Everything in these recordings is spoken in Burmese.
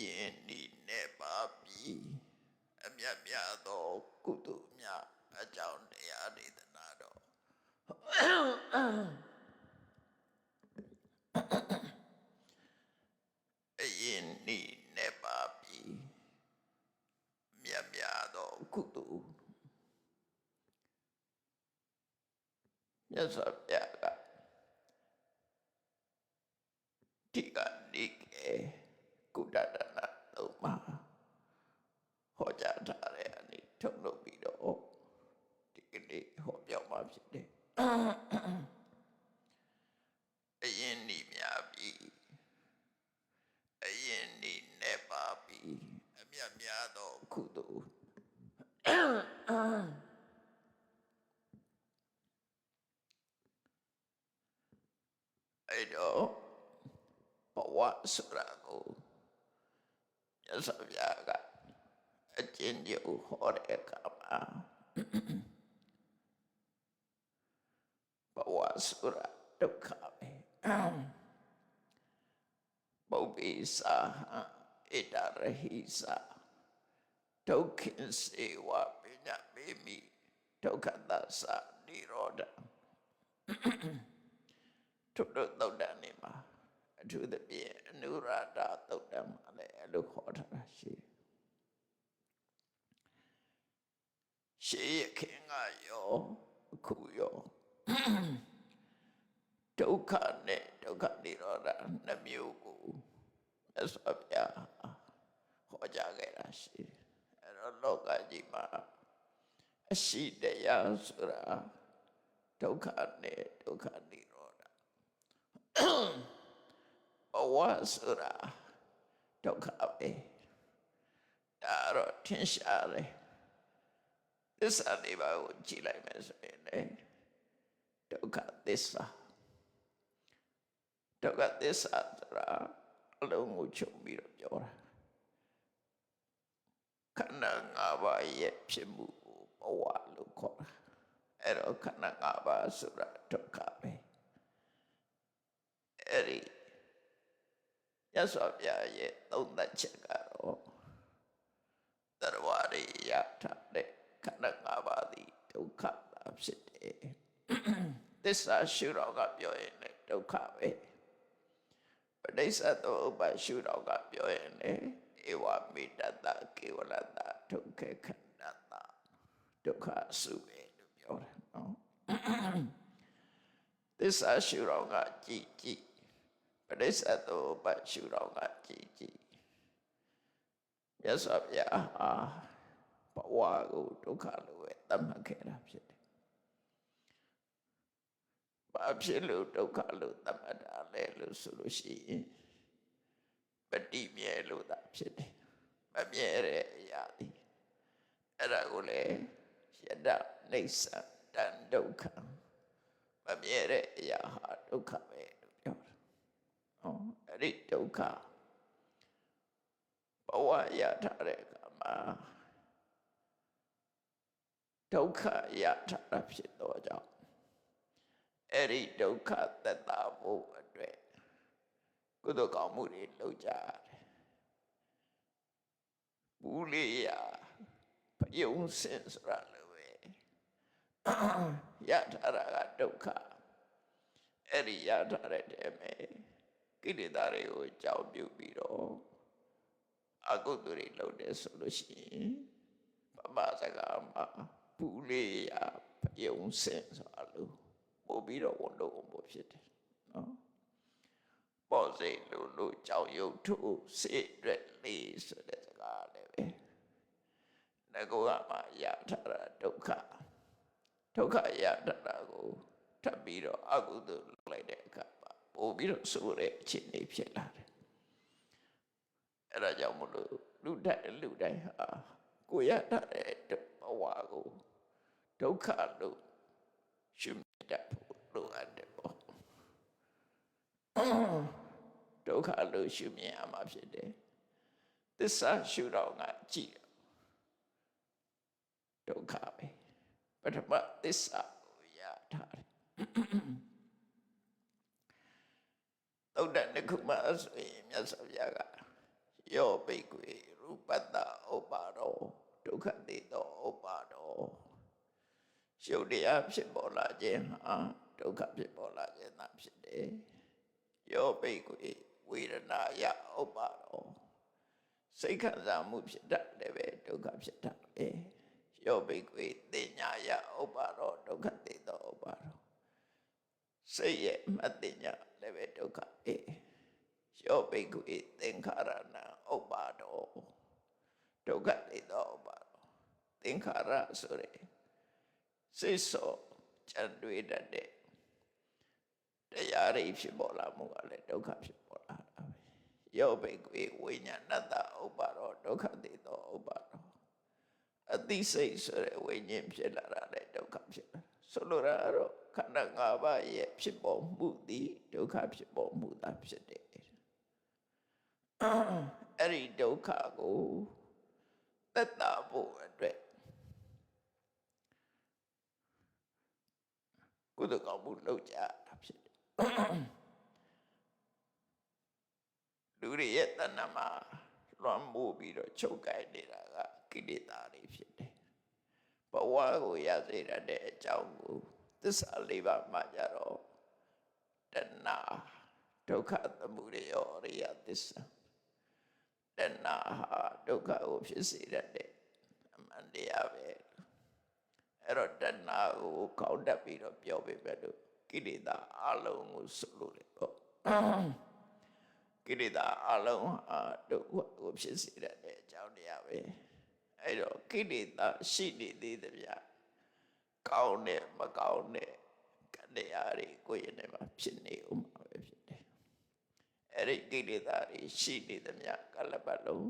ရင်ဤနဲ့ပါပြီအမြတ်များသောကုသိုလ်များအကြောင်းတရားဒေသနာတော်အရင်ဤနဲ့ပါပြီမြတ်များသောကုသိုလ်မြတ်စွာဘုရားကဒီကနေ့ကုတ္တဒနာသုံးပါဟောကြားထားတဲ့အနေထုတ်လုပ်ပြီးတော့ဒီကနေ့ဟောပြောမှာဖြစ်တယ်အရင်ဤများပြီအရင်ဤနဲ့ပါပြီအမြတ်များသောကုသိုလ်အဲ့တော့ဘဝဆိုတာကိုမြတ်စွာဘုရားကအကျဉ်းချုပ်ဟောတဲ့အခါမှာဘဝဆိုတာဒုက္ခပဲပုပ္ပိစာဣတရဟိစာဒုက္ခိစေဝပညာမေမိဒုက္ခသသနိရောဓထုတို့သုတ်တန်နေမှာအထူးသဖြင့်အနုရဒသုတ်တန်မှာလည်းအဲ့လိုခေါ်ထားတာရှိတယ်ရှေးရခင်ကရောအခုရောဒုက္ခနဲ့ဒုက္ခနိရောဓနှမျိုးကိုမြတ်စွာဘုရားဟောကြားခဲ့တာရှိတယ်အဲ့တော့လောကကြီးမှာအရှိတရားဆိုတာဒုက္ခနဲ့ဒုက္ခနိရောဓဘဝဆိုတာဒုက္ခပဲဒါတော့ထင်ရှားတယ်သစ္စာလေးပါးကိုကြည့်လိုက်မယ်ဆိုရင်လေဒုက္ခသစ္စာဒုက္ခသစ္စာဆိုတာအလုံးကိုချုပ်ပြီးတော့ပြောတာခန္ဓာ၅ပါးရဲ့ဖြစ်မှုကိုဘဝလို့ခေါ်တာအဲ့တော့ခန္ဓာ၅ပါးဆိုတာဒုက္ခပဲအဲ့ဒီရသော်ပြရဲ့သုံးသပ်ချက်ကတော့သရဝရိယထတဲ့ခန္ဓာ၅ပါးသည်ဒုက္ခသာဖြစ်တယ်သစ္စာရှုတော့ကပြောရင်လည်းဒုက္ခပဲပဋိစ္စသောဥပ္ပရှုတော့ကပြောရင်လည်းဧဝမေတ္တကေဝလတဒုက္ခခန္ဓာဒုက္ခစုပဲလို့ပြောတယ်နော်သစ္စာရှုတော့ကကြည်ပဋိစ္စသောဥပ္ပရှုတော့ကကြည်မြတ်စွာဘုရားဘဝကိုဒုက္ခလို့ပဲသတ်မှတ်ခဲ့တာဖြစ်တယ်။ဘာဖြစ်လို့ဒုက္ခလို့သတ်မှတ်တာလဲလို့ဆိုလို့ရှိရင်ပฏิမြဲလို့သာဖြစ်တယ်။မမြဲတဲ့အရာဒီအဲ့ဒါကိုလေယတနိစ္စတန်ဒုက္ခမမြဲတဲ့အရာဟာဒုက္ခပဲလို့ပြောတာ။အဲ့ဒီဒုက္ခဘဝရထားတဲ့အခါမှာဒုက္ခရထားတာဖြစ်တော့ကြောင့်အဲ့ဒီဒုက္ခသက်သာဖို့အတွက်ကုသိုလ်ကောင်းမှုတွေလုပ်ကြရတယ်ဘူးလေးရဘယုံစင်ဆိုတာလိုပဲရထားတာကဒုက္ခအဲ့ဒီရထားတဲ့တည်းမဲ့ကိလေသာတွေကိုကြောက်ပြုပြီးတော့အကုသိုလ်တွေလုပ်တယ်ဆိုလို့ရှိရင်ပမစကားမှာဘူးလေးရဘယုံစင်ဆိုတာလို့ပို့ပြီးတော့ဝန်လို့ဖို့ဖြစ်တယ်နော်ပေါ်စိတ်လို့ကြောက်ရွံ့ထုစေရက်လေးဆိုတဲ့စကားလည်းပဲငကောကမှရထားတာဒုက္ခရထားတာကိုထပ်ပြီးတော့အကုသိုလ်လုပ်လိုက်တဲ့အခါမှာပို့ပြီးတော့ဆိုးတဲ့အခြေအနေဖြစ်လာတယ်အဲ့ဒါကြောင့်မလို့လူတိုင်းဟာကိုရထားတဲ့ဘဝကိုဒုက္ခလို့ရှုမြင်တတ်ဖို့လိုအပ်တယ်ပေါ့ဒုက္ခလို့ရှုမြင်ရမှာဖြစ်တယ်သစ္စာရှုတော့ကကြည့်ဒုက္ခပဲပထမသစ္စာကိုရထားတယ်သုတ္တန်တစ်ခုမှဆိုရင်မြတ်စွာဘုရားက ယောဘိက္ခွေရူပတ္တဥပ္ပါဒောဒုက္ခတိတောဥပ္ပါဒောရှုပ်တရားဖြစ်ပေါ်လာခြင်းဟာဒုက္ခဖြစ်ပေါ်လာခြင်းသာဖြစ်တယ်ယောဘိက္ခွေဝေဒနာယဥပ္ပါဒောစိတ်ခံစားမှုဖြစ်တတ်တယ်ပဲဒုက္ခဖြစ်တတ်တယ်ယောဘိက္ခွေသိညာယဥပ္ပါဒောဒုက္ခတိတောဥပ္ပါဒောစိတ်ရဲ့အမှတ်သိညာလည်းပဲဒုက္ခပဲယောဘိက္ခွေသင်္ခါရဏဥပ္ပါဒောဒုက္ခတိတောဥပ္ပါဒောသင်္ခါရဆိုရယ်စိတ်ဆောကြံတွေးတတ်တဲ့တရားတွေဖြစ်ပေါ်လာမှုကလည်းဒုက္ခဖြစ်ပေါ်လာတာပဲယောဘိက္ခွေဝိညာဏတ္တဥပ္ပါဒောဒုက္ခတိတောဥပ္ပါဒောအသိစိတ်ဆိုရယ်ဝိညာဉ်ဖြစ်လာတာလည်းဒုက္ခဖြစ်လာဆိုလိုတာကတော့ခန္ဓာ၅ပါးရဲ့ဖြစ်ပေါ်မှုသည်ဒုက္ခဖြစ်ပေါ်မှုသာဖြစ်တယ်အဲ့ဒီဒုက္ခကိုသက်သာဖို့အတွက်ကုသိုလ်ကောင်းမှုလုပ်ကြတာဖြစ်တယ်လူတွေရဲ့တဏ္ဍမှာလွှမ်းမိုးပြီးတော့ချုပ်ကိုင်နေတာကကိလေသာတွေဖြစ်တယ်ဘဝကိုရစေတတ်တဲ့အကြောင်းကိုသစ္စာ၄ပါးမှာကြတော့တဏ္ဍဒုက္ခသမုဒယအရိယသစ္စာတဏ္ဍဟာဒုက္ခကိုဖြစ်စေတတ်တဲ့အမှန်တရားပဲအဲ့တော့တဏ္ဍကိုကောက်တက်ပြီးတော့ပြောပြပဲလို့ကိလေသာအလုံးကိုဆိုလို့လေပေါ့ကိလေသာအလုံးဟာဒုက္ခကိုဖြစ်စေတတ်တဲ့အကြောင်းတရားပဲအဲ့တော့ကိလေသာရှိနေသေးသမျှကောင်းတဲ့မကောင်းတဲ့တရားတွေကိုယ်ရင်ထဲမှာဖြစ်နေဦးမှာပဲဖြစ်တယ်အဲ့ဒီကိလေသာတွေရှိနေသမျှကလပ်ပတ်လုံး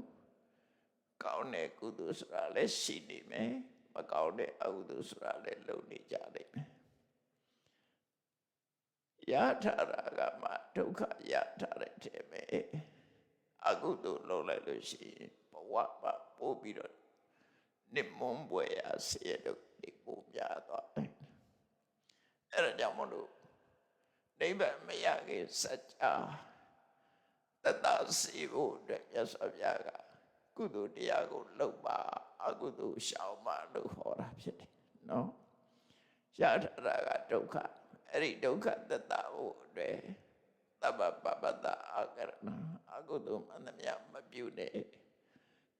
ကောင်းတဲ့ကုသိုလ်ဆိုတာလည်းရှိနေမယ်မကောင်းတဲ့အကုသိုလ်ဆိုတာလည်းလုပ်နေကြလိမ့်မယ်ရထားတာကမှဒုက္ခရထားတဲ့ထဲမှာအကုသိုလ်လုပ်လိုက်လို့ရှိရင်ဘဝမှာပို့ပြီးတော့နိမွန်းပွေရဆေးတို့ဒီပို့ပြသွားတယ်အဲ့ဒါကြောင့်မလို့နိဗ္ဗာန်မရခင်စัจ जाတတစီဖို့အတွက်မြတ်စွာဘုရားကကုသိုလ်တရားကိုလုပ်ပါအကုသိုလ်ရှောင်ပါလို့ဟောတာဖြစ်တယ်နော်ရထားတာကဒုက္ခအဲ့ဒီဒုက္ခတတဖို့အတွက်သဗ္ဗပပတ္တအာကရဏအကုသိုလ်မှန်သမျှမပြုနဲ့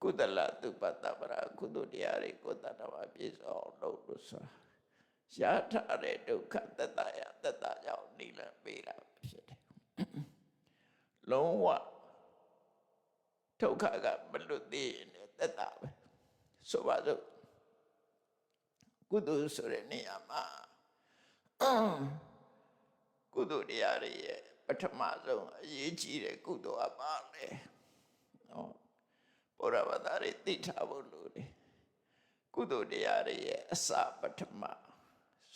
ကုသလသုပတ္တပရကုသိုလ်တရားတွေကိုတတ္တဝါပြည့်စုံလို့ဆိုတာရထားတဲ့ဒုက္ခတတရတတကြောင့်နိလန်ပေးတာဖြစ်တယ်လုံးဝဒုက္ခကမလွတ်သေးရင်တတပဲဆိုပါစို့ကုသိုလ်ဆိုတဲ့နေရာမှာကုသိုလ်တရားတွေရဲ့ပထမဆုံးအရေးကြီးတဲ့ကုသိုလ်ကပါလေနော်ဘုရားဘာသာတွေသိထားဖို့လိုတယ်ကုသိုလ်တရားတွေရဲ့အစပထမ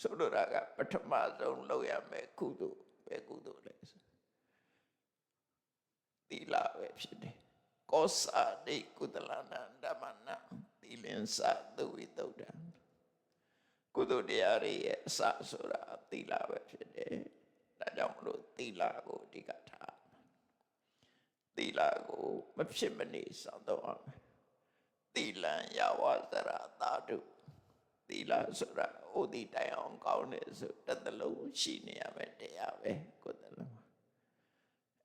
ဆိုလိုတာကပထမဆုံးလုပ်ရမယ်ကုသိုလ်ပဲကုသိုလ်လဲသီလပဲဖြစ်တယ်ကောစာဒိကုသလနာဓမ္မနာသီလင်္စသုဝိတုဒ္ဓံကုသိုလ်တရားတွေရဲ့အစဆိုတာသီလပဲဖြစ်တယ်ဒါကြောင့်မလို့သီလကိုအဓိကထားသီလကိုမဖြစ်မနေစောင့်တော့အောင်သီလံယဝဇရသာတုသီလဆိုတာဥဒိတိုင်အောင်ကောင်းတယ်ဆိုတစ်သလုံးရှိနေရမယ်တရားပဲကိုယ်တလုံး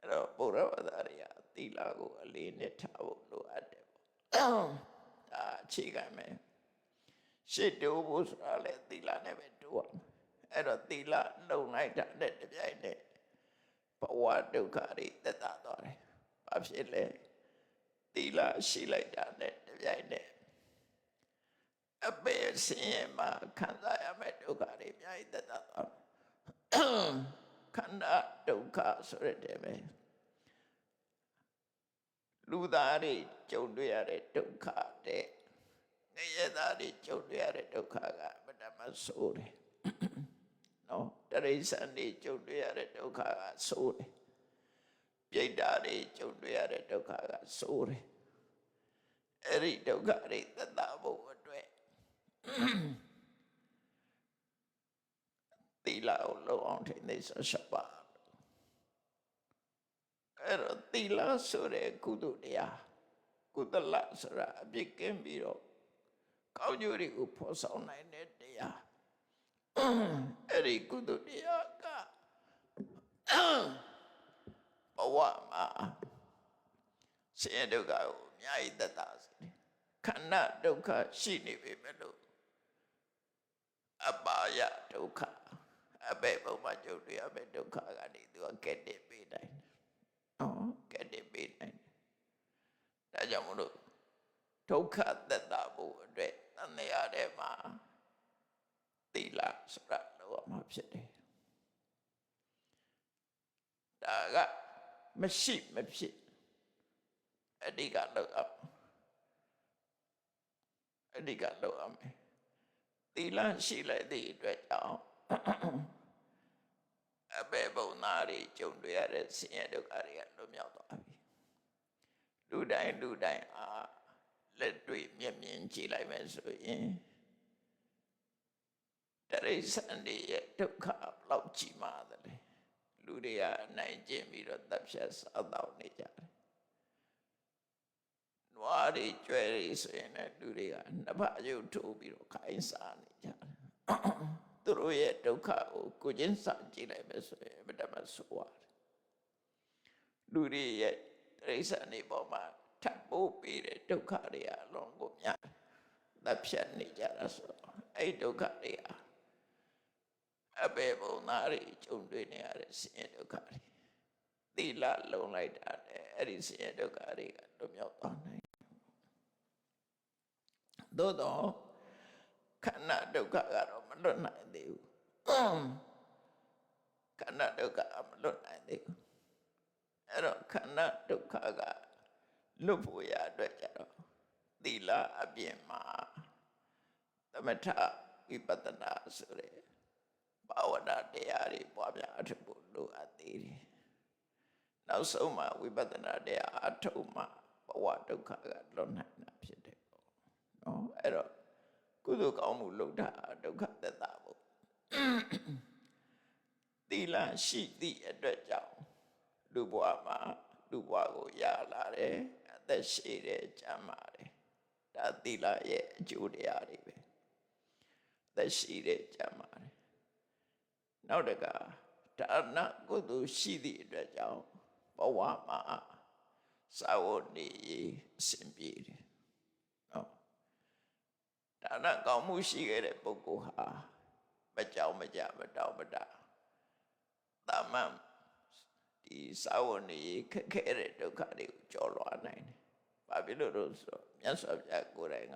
အဲ့တော့ဘုရားဘာသာတွေကသီလကိုအလေးနဲ့ထားဖို့လိုအပ်တယ်ပေါ့ဒါအခြေခံမယ်ရှေ့တိုးဖို့ဆိုတာလေသီလနဲ့ပဲတိုးရမယ်အဲ့တော့သီလလုံလိုက်တာနဲ့တပြိုင်နက်ဘဝဒုက္ခတွေသက်သာသွားတယ်ဘာဖြစ်လဲသီလရှိလိုက်တာနဲ့တပြိုင်နက်အပေဆင်းရဲမှာခံစားရမယ့်ဒုက္ခတွေအများကြီးသက်သာသွားခန္ဓာဒုက္ခဆိုရတဲ့ပဲလူသားတွေကြုံတွေ့ရတဲ့ဒုက္ခတဲ့ငရဲသားတွေကြုံတွေ့ရတဲ့ဒုက္ခကမတမဆိုးတယ်နော်တရိစ္ဆာန်တွေကြုံတွေ့ရတဲ့ဒုက္ခကဆိုးတယ်ပြိတ္တာတွေကြုံတွေ့ရတဲ့ဒုက္ခကဆိုးတယ်အဲ့ဒီဒုက္ခတွေသက်သာဖို့အတွက်သီလကိုလုံအောင်ထိန်းသိမ်းဆက်ပါအဲ့တော့သီလဆိုတဲ့ကုသိုလ်တရား ကုသလဆိုတာအပြစ်ကင်းပြီးတော့ကောင်းကျိုးတွေကိုဖော်ဆောင်နိုင်တဲ့တရားအဲ့ဒီကုသိုလ်တရားကဘဝမှာဆင်းရဲဒုက္ခကိုအများကြီးသက်သာစေတယ်ခန္ဓာဒုက္ခရှိနေပေမဲ့လို့အပါယဒုက္ခအဘယ်ဘုံမှာကြုံတွေ့ရမယ့်ဒုက္ခကနေသူကကဲ့တင်ပေးနိုင်တယ်နော်ကဲ့တင်ပေးနိုင်တယ်ဒါကြောင့်မလို့ဒုက္ခသက်သာဖို့အတွက်သံဃာထဲမှာသီလဆိုတာလောမှာဖြစ်တယ်ဒါကမရှိမဖြစ်အဓိကလောက်အောင်မယ်သီလရှိလိုက်တဲ့အတွက်ကြောင့်အဘယ်ဘုံသားတွေကြုံတွေ့ရတဲ့ဆင်းရဲဒုက္ခတွေကလွတ်မြောက်သွားပြီလူတိုင်းအားလက်တွေ့မျက်မြင်ကြည့်လိုက်မယ်ဆိုရင်တရိစ္ဆာန်တွေရဲ့ဒုက္ခဘလောက်ကြီးမားတယ်လေလူတွေကနိုင်ကျင့်ပြီးတော့တပ်ဖြတ်စားတော့နေကြတယ်နွားတွေကြွယ်တွေဆိုရင်လည်းလူတွေကနှစ်ဖက်ရုပ်ထိုးပြီးတော့ခိုင်းစားနေကြတယ်သူတို့ရဲ့ဒုက္ခကိုချင်းစာကြည့်လိုက်မယ်ဆိုရင်ဘယ်တမဆိုးရတယ်လူတွေရဲ့တရိစ္ဆာန်တွေပေါ်မှာထပ်ပိုးပြီးတဲ့ဒုက္ခတွေအလုံးကိုများတပ်ဖြတ်နေကြတာဆိုတော့အဲ့ဒုက္ခတွေအဘယ်ဘုံသားတွေကြုံတွေ့နေရတဲ့ဆင်းရဲဒုက္ခတွေသီလလုံလိုက်တာနဲ့အဲ့ဒီဆင်းရဲဒုက္ခတွေကလွတ်မြောက်သွားနိုင်သို့တော့ခန္ဓာဒုက္ခကတော့မလွတ်နိုင်သေးဘူးခန္ဓာဒုက္ခမလွတ်နိုင်သေးဘူးအဲ့တော့ခန္ဓာဒုက္ခကလွတ်ဖို့ရအတွက်ကြတော့သီလအပြင်မှာသမထဝိပဿနာဆိုတဲ့ဘာဝနာတရားတွေပွားများအထောက်ဖို့လိုအပ်သေးတယ်နောက်ဆုံးမှာဝိပဿနာတရားအထောက်မှဘဝဒုက္ခကလွတ်နိုင်တာဖြစ်တယ်ပေါ့နော်အဲ့တော့ကုသိုလ်ကောင်းမှုလုပ်တာဒုက္ခသက်သာဖို့သီလရှိသည့်အတွက်ကြောင့်လူဘဝမှာလူဘဝကိုရလာတယ်အသက်ရှိတယ်ကျမ်းမာတယ်ဒါသီလရဲ့အကျိုးတရားတွေပဲအသက်ရှိတယ်ကျမ်းမာတယ်နောက်တကဒါနကုသိုလ်ရှိသည့်အတွက်ကြောင့်ဘဝမှာစာဝတ်နေအစဉ်ပြေတယ်နော်ဒါနကောင်းမှုရှိခဲ့တဲ့ပုဂ္ဂိုလ်ဟာမကြောက်မကြမတောင့်မတတာမန်ဒီစာဝတ်နေခက်ခဲတဲ့ဒုက္ခတွေကိုကျော်လွှားနိုင်တယ်။ဘာဖြစ်လို့လဲဆိုတော့မြတ်စွာဘုရားကိုယ်တိုင်က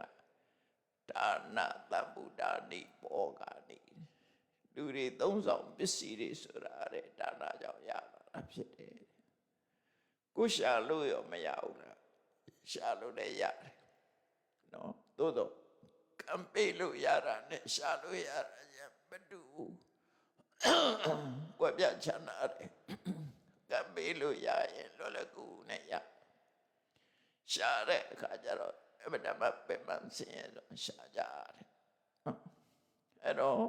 ဒါနသဗ္ဗုဒ္ဓနိဘောဂာနိလူတွေသုံးဆောင်ပစ္စည်းတွေဆိုတာတဲ့ဒါနကြောင့်ရလာတာဖြစ်တယ်။ကိုရှာလို့ရောမရဘူးလား။ရှာလို့လည်းရတယ်။နော်သို့တော့ကံပေးလို့ရတာနဲ့ရှာလို့ရတာမတူဘူး။ကိုယ်ပြချမ်းသာတယ်။ကံပေးလို့ရရင်လောလကူနဲ့ရရှာတဲ့အခါကျတော့အမှန်တမ်းပဲမှန်စင်ရတော့ရှာကြတယ်အဲ့တော့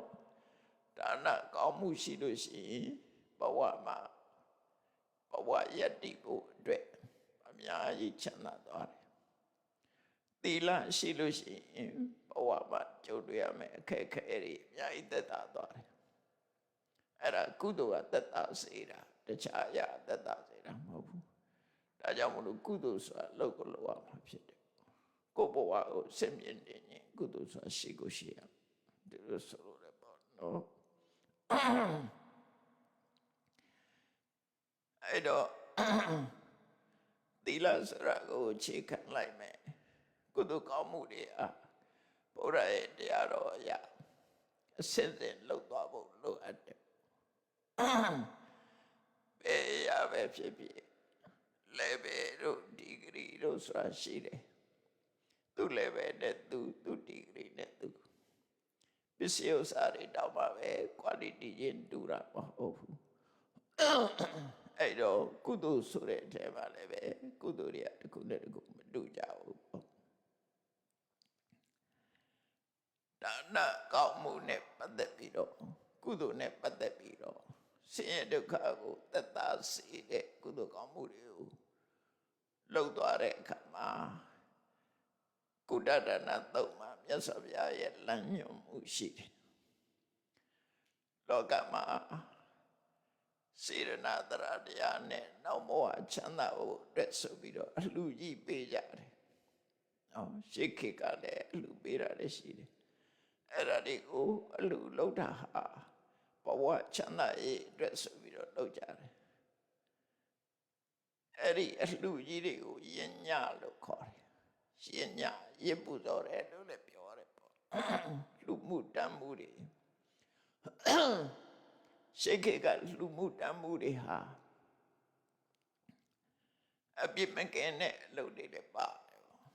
ဒါနကောင်းမှုရှိလို့ရှိရင်ဘဝမှာဘဝယတ္တိဖို့အတွက်အများကြီးချမ်းသာသွားတယ်သီလရှိလို့ရှိရင်ဘဝမှာကြုံတွေ့ရမယ့်အခက်အခဲတွေအများကြီးသက်သာသွားတယ်အဲ့ဒါကုသိုလ်ကသက်သာစေတာတခြားအရာသက်သာစေတာမဟုတ်ဘူးဒါကြောင့်မလို့ကုသိုလ်ဆိုတာလောက်ကိုလောက်ရမှာဖြစ်တယ်ကိုယ့်ဘဝကိုစင်မြင့်နေရင်ကုသိုလ်ဆိုတာရှိကိုရှိရဒီလိုဆိုလို့လည်းပေါ့နော်အဲ့တော့သီလဆိုတာကိုခြေခံလိုက်မယ်ကုသိုလ်ကောင်းမှုတွေအားဘုရားရဲ့တရားတော်အရာအစစ်အစစ်လုပ်သွားဖို့လိုအပ်တယ်ဘယ်ရပဲဖြစ်ဖြစ်လည်းပဲတို့ဒီဂရီတို့ဆိုတာရှိတယ်သူလည်းပဲနဲ့သူဒီဂရီနဲ့သူပစ္စည်းဥစ္စာတွေတောင်းပါပဲ quality ချင်းတူတာမဟုတ်ဘူးအဲ့တော့ကုသိုလ်ဆိုတဲ့အထဲမှာလည်းပဲကုသိုလ်တွေကတစ်ခုနဲ့တစ်ခုမတူကြဘူးဒါနကောင်းမှုနဲ့ပတ်သက်ပြီးတော့ကုသိုလ်နဲ့ပတ်သက်ပြီးတော့ဆင်းရဲဒုက္ခကိုသက်သာစေတဲ့ကုသိုလ်ကောင်းမှုတွေကိုလှုပ်သွားတဲ့အခါမှာ ကုတ္တဒနာတုံမှာမြတ်စွာဘုရားရဲ့လမ်းညွှန်မှုရှိတယ်လောကမှာစေရနာတရားနဲ့နောက်မောဟချမ်းသာဖို့အတွက်ဆိုပြီးတော့အလှကြီးပေးကြတယ်ရှေးခေတ်ကလည်းအလှပေးတာလည်းရှိတယ်အဲ့ဒါတွေကိုအလှလောက်တာဟာဘဝချမ်းသာရေးအတွက်ဆိုပြီးတော့လုပ်ကြတယ်အဲ့ဒီအလှကြီးတွေကိုယဉ်ညလို့ခေါ်တယ်ယဉ်ညရစ်ပူဇော်တယ်လို့လည်းပြောရတယ်ပေါ့လူမှုတမ်းမှုတွေရှေးခေတ်ကလူမှုတမ်းမှုတွေဟာအပြစ်မကင်းတဲ့အလုပ်တွေလည်းပါတယ်ပေါ့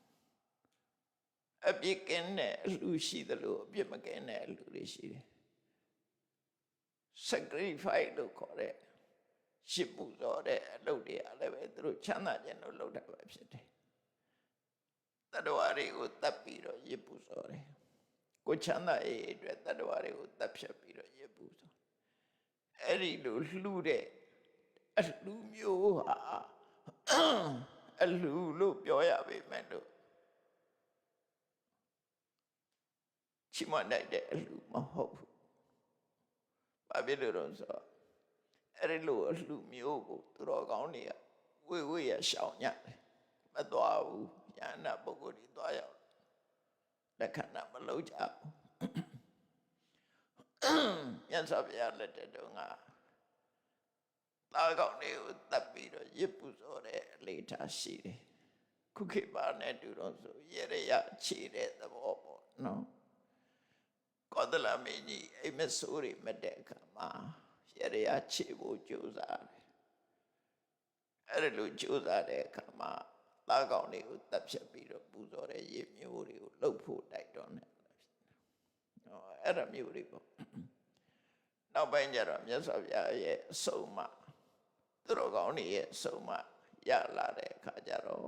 အပြစ်ကင်းတဲ့အလှရှိသလိုအပြစ်မကင်းတဲ့အလှတွေရှိတယ် sacrifice လို့ခေါ်တဲ့ရှစ်ပူဇော်တဲ့အလုပ်တွေအားလည်းပဲသူတို့ချမ်းသာခြင်းလို့လုပ်တာပဲဖြစ်တယ်တတ္တဝါတွေကိုတတ်ပြီးတော့ရစ်ပူဇော်တယ်ကိုချမ်းသာရေးအတွက်တတ္တဝါတွေကိုတတ်ဖြတ်ပြီးတော့ရစ်ပူဇော်အဲ့ဒီလိုလှူတဲ့အလှမျိုးဟာအလှလို့ပြောရပေမဲ့လို့ချီးမွမ်းနိုင်တဲ့အလှမဟုတ်ဘူး။ဘာဖြစ်လို့လဲဆိုတော့အဲ့ဒီလိုအလှမျိုးကိုသူတော်ကောင်းတွေကဝေရရှောင်ညတယ်မသွားဘူး။ညာနာပုဂ္ဂိုလ်တွေသွားရောက်လက်ခံတာမလုပ်ကြဘူး။မြတ်စွာဘုရားလက်ထက်တုန်းကသားကောင်းတွေကိုတတ်ပြီးတော့ရစ်ပူဇော်တဲ့အလေးထားရှိတယ်ခုခေတ်ပါနဲ့တူတော့ဆိုရရခြေတဲ့သဘောပေါ့နော်ကောသလမင်းကြီးအိမ်မဆိုးတွေမတဲ့အခါမှာရရခြေဖို့ကြိုးစားတယ်အဲ့ဒါလိုကြိုးစားတဲ့အခါမှာသားကောင်းတွေကိုတတ်ဖြတ်ပြီးတော့ပူဇော်တဲ့ရည်မျိုးတွေကိုလှုပ်ဖို့တိုက်တွန်းတယ်အဲ့ဒါမျိုးတွေပေါ့နောက်ပိုင်းကျတော့မြတ်စွာဘုရားရဲ့အဆုံးအမသူတော်ကောင်းတွေရဲ့အဆုံးအမရလာတဲ့အခါကျတော့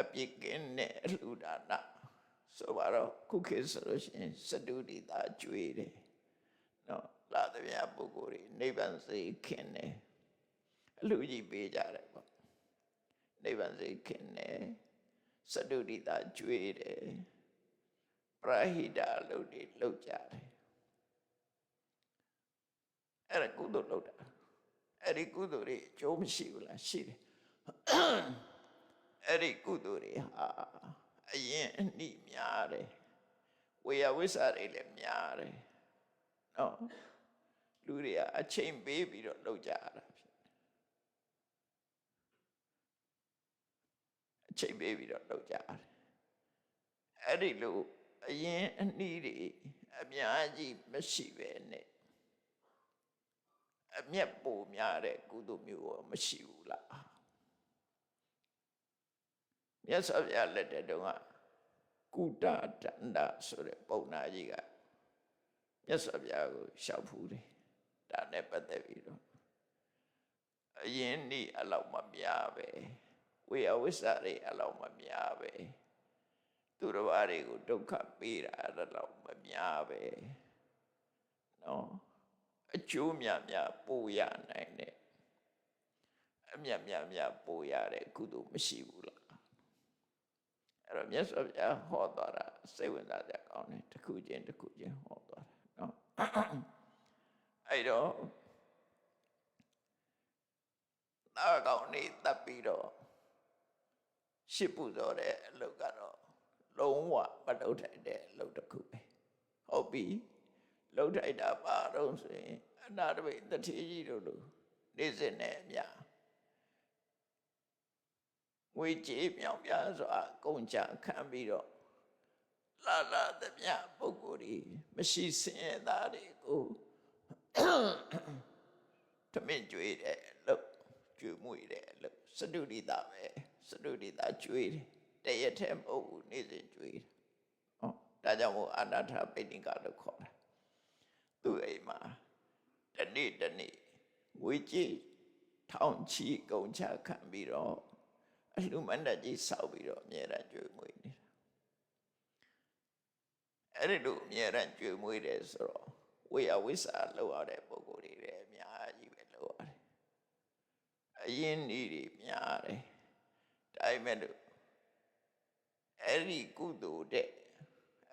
အပြစ်ကင်းတဲ့အလှူဒါနဆိုတော့ခုခေတ်ဆိုလို့ရှိရင်စတုဒီတာကျွေးတယ်နော်လာသမျှပုဂ္ဂိုလ်တွေနိဗ္ဗာန်စိတ်ခင်တယ်အလှူကြီးပေးကြတယ်ပေါ့နိဗ္ဗာန်စိတ်ခင်တယ်စတုဒီတာကျွေးတယ်ပရဟိတအလုပ်တွေလုပ်ကြတယ်အဲ့ဒါကုသိုလ်လုပ်တာအဲ့ဒီကုသိုလ်တွေအကျိုးမရှိဘူးလားရှိတယ်အဲ့ဒီကုသိုလ်တွေဟာအရင်အနှိများတယ်ဝေယဝိဆာတွေလည်းများတယ်နော်လူတွေကအချိန်ပေးပြီးတော့လုပ်ကြရတာဖြစ်အချိန်ပေးပြီးတော့လုပ်ကြရတယ်အဲ့ဒီလိုအရင်အနှိတွေအများကြီးမရှိပဲနဲ့အမျက်ပိုများတဲ့ကုသိုလ်မျိုးမရှိဘူးလားမြတ်စွာဘုရားလက်ထက်တုန်းကကုတ္တဒန္တဆိုတဲ့ပုံနာကြီးကမြတ်စွာဘုရားကိုလျှောက်ဖူးတယ်ဒါနဲ့ပတ်သက်ပြီးတော့အရင်နေ့အလောက်မများပဲဝေယဝိဆတွေအလောက်မများပဲသူတော်ဘာတွေကိုဒုက္ခပေးတာအဲ့လောက်မများပဲနော်အကျိုးများများပို့ရနိုင်တယ်အမြတ်များများပို့ရတဲ့ကုသိုလ်မရှိဘူးလားအဲ့တော့မြတ်စွာဘုရားဟောသွားတာစိတ်ဝင်စားကြကောင်းတယ်တစ်ခုချင်းတစ်ခုချင်းဟောသွားတာနော်အဲ့တော့သားကောင်းနေတပ်ပြီးတော့ရှစ်ပူဇော်တဲ့အလုပ်ကတော့လုံးဝမလုပ်ထိုက်တဲ့အလုပ်တစ်ခုပဲဟုတ်ပြီလှုပ်ထိုက်တာပါတော့ဆိုရင်အနာတပိတတိကြီးတို့လိုနေစဉ်နဲ့အများငွေကြေးမြောင်ပြားစွာကုန်ကြခံပြီးတော့လာသမျှပုဂ္ဂိုလ်တွေမရှိစင်ရသားတွေကိုတမင်ကြွေးတယ်လို့ကြွေးမွေတယ်လို့စတုဒီတာပဲစတုဒီတာကြွေးတယ်တရက်ထဲမဟုတ်ဘူးနေစဉ်ကြွေးတယ်ဒါကြောင့်မို့အနာထပိဋိကလို့ခေါ်တာသူ့အိမ်မှာတနေ့ငွေကြေးထောင်ချီကုန်ချခံပြီးတော့အလှမဏ္ဍကြီးဆောက်ပြီးတော့အမြဲတမ်းကြွေးမွေးနေတာအဲ့ဒီလိုအမြဲတမ်းကြွေးမွေးတယ်ဆိုတော့ဝေယဝိဆာလောက်ရတဲ့ပုဂ္ဂိုလ်တွေလည်းအများကြီးပဲလောက်ရတယ်အရင်ဤတွေများတယ်ဒါပေမဲ့လို့ အဲ့ဒီကုသိုလ်တဲ့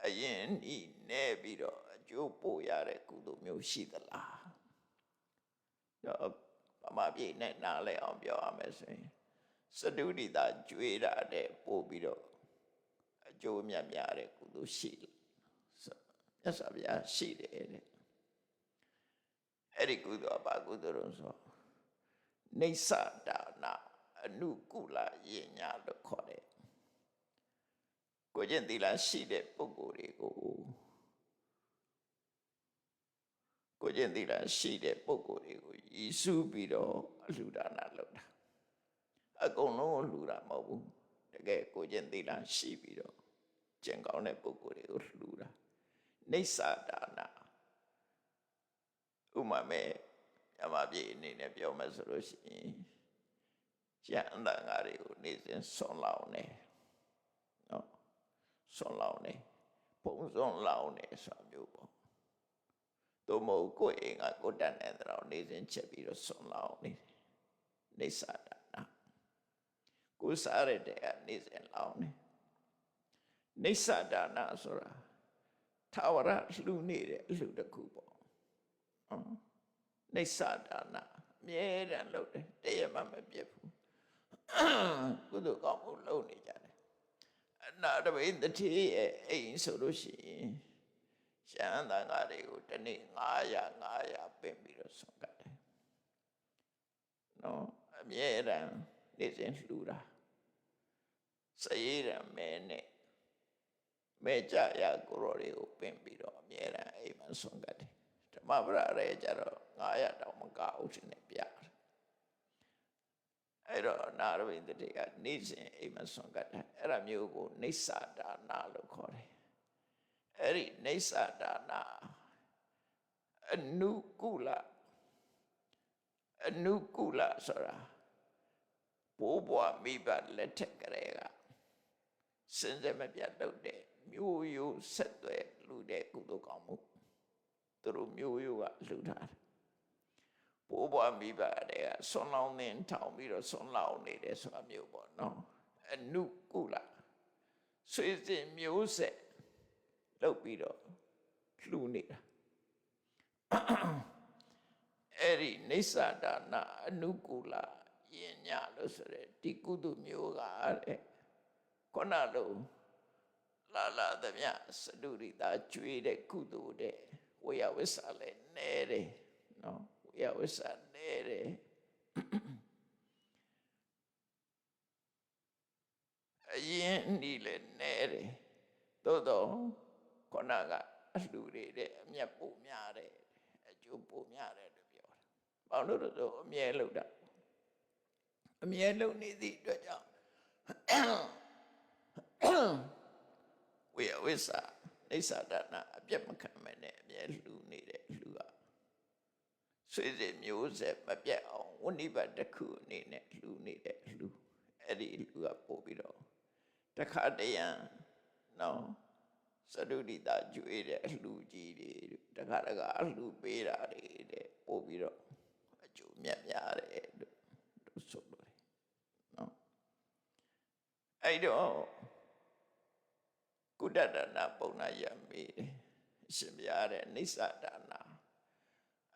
အရင်ဤနေပြီးတော့အကျိုးပို့ရတဲ့ကုသိုလ်မျိုးရှိသလားတော့ဗမာပြည်နဲ့နားလဲအောင်ပြောရမယ်ဆိုရင်စတုဒိတာကျွေးတာတဲ့ပို့ပြီးတော့အကျိုးမြတ်များတဲ့ကုသိုလ်ရှိတယ်မြတ်စွာဘုရားရှိတယ်တဲ့အဲ့ဒီကုသိုလ်ကဘာကုသိုလ်လဲဆိုနေသဒါနအနုကုလယဉ်ညာလို့ခေါ်တယ်ကိုကျင့်သီလရှိတဲ့ပုဂ္ဂိုလ်တွေကိုကိုကျင့်သီလရှိတဲ့ပုဂ္ဂိုလ်တွေကိုရည်စူးပြီးတော့အလှူဒါနလုပ်တာအကုန်လုံးကိုလှူတာမဟုတ်ဘူးတကယ်ကိုကျင့်သီလရှိပြီးတော့ကျင့်ကောင်းတဲ့ပုဂ္ဂိုလ်တွေကိုလှူတာနေသဒါနဥမာမဲ့မြမပြေအနေနဲ့ပြောမယ်ဆိုလို့ရှိရင်ကျန်အတန်ဃာတွေကိုနေစဉ်ဆွန်လောင်းနေနော်ဆွန်လောင်းနေပုံစွန်လောင်းနေဆိုတာမျိုးပေါ့သို့မဟုတ်ကိုယ်အိမ်ကကိုတတ်နေတဲ့တော့နေစဉ်ချက်ပြီးတော့ဆွန်လောင်းနေနေသဒါနကိုစားရတဲ့ကနေစဉ်လောင်းနေသဒါနဆိုတာထာဝရလှူနေတဲ့အလှူတစ်ခုပေါ့နေသဒါနအမြဲတမ်းလုပ်တယ်တရက်မှမပြတ်ဘူးကုသိုလ်ကောင်းမှုလုပ်နေကြတယ်အနာတပိတတိရဲ့အိမ်ဆိုလို့ရှိရင်ရှမ်းသံဃာတွေကိုတနေ့900ပင်ပြီးတော့ဆုံးကတ်တယ်နော်အမြဲတမ်းနေစဉ်လှူတာစရေးရမဲနဲ့မဲကြရကိုရောတွေကိုပင်ပြီးတော့အမြဲတမ်းအိမ်မှာဆုံးကတ်တယ်ဓမ္မပရရဲကြတော့900တောင်မကဘူးရှင်နဲ့ပြတယ်အဲ့တော့နာရဝိတ္တိကနေ့စဉ်အိမ်မှာဆွမ်းကတ်တယ်အဲ့ဒါမျိုးကိုနေသဒါနလို့ခေါ်တယ်အဲ့ဒီနေသဒါနအနုကုလဆိုတာဘိုးဘွားမိဘလက်ထက်ကလေးကစဉ်ဆက်မပြတ်လုပ်တဲ့မျိုးရိုးဆက်သွယ်လူတဲ့ကုသိုလ်ကောင်းမှုသူတို့မျိုးရိုးကလှူထားတယ်ဘိုးဘွားမိဘတွေကဆွန်လောင်းနေထောင်ပြီးတော့ဆွန်လောင်းနေတယ်ဆိုတာမျိုးပေါ့နော်အနုကုလဆွေစဉ်မျိုးဆက်လုပ်ပြီးတော့လှူနေတာအဲ့ဒီနေသဒါနအနုကုလယဉ်ညာလို့ဆိုတဲ့ဒီကုသိုလ်မျိုးကတဲ့ခုနလိုလာသမျှစတုရိတာကျွေးတဲ့ကုသိုလ်တဲ့ဝေယဝိဆာလည်းနဲတယ်နော်ဝေယဝိဆာနဲတယ်အရင်ဒီလည်းနဲတယ်သို့တော့ခုနကအလှူတွေတဲ့အမျက်ပိုများတယ်အကျိုးပိုများတယ်လို့ပြောတာဘာလို့လဲဆိုအမြဲလုပ်တာအမြဲလုပ်နေသည့်အတွက်ကြောင့်ဝေယဝိဆာနေသဒါနအပြတ်မခံမနဲ့အမြဲလှူနေတဲ့လှူကဆွေစဉ်မျိုးဆက်မပြတ်အောင်ဝဏိပတ်တစ်ခုအနေနဲ့လှူနေတဲ့လှူအဲ့ဒီလှူကပို့ပြီးတော့တခါတရံနော်စတုဒိတာကျွေးတဲ့အလှူကြီးတွေတခါအလှူပေးတာတွေတဲ့ပို့ပြီးတော့အကျိုးမြတ်များတယ်လို့ဆိုလို့တယ်နော်အဲ့တော့ကုတ္တဒါနပုံနာရမေးအရှင်ဘုရားတဲ့နေသဒါန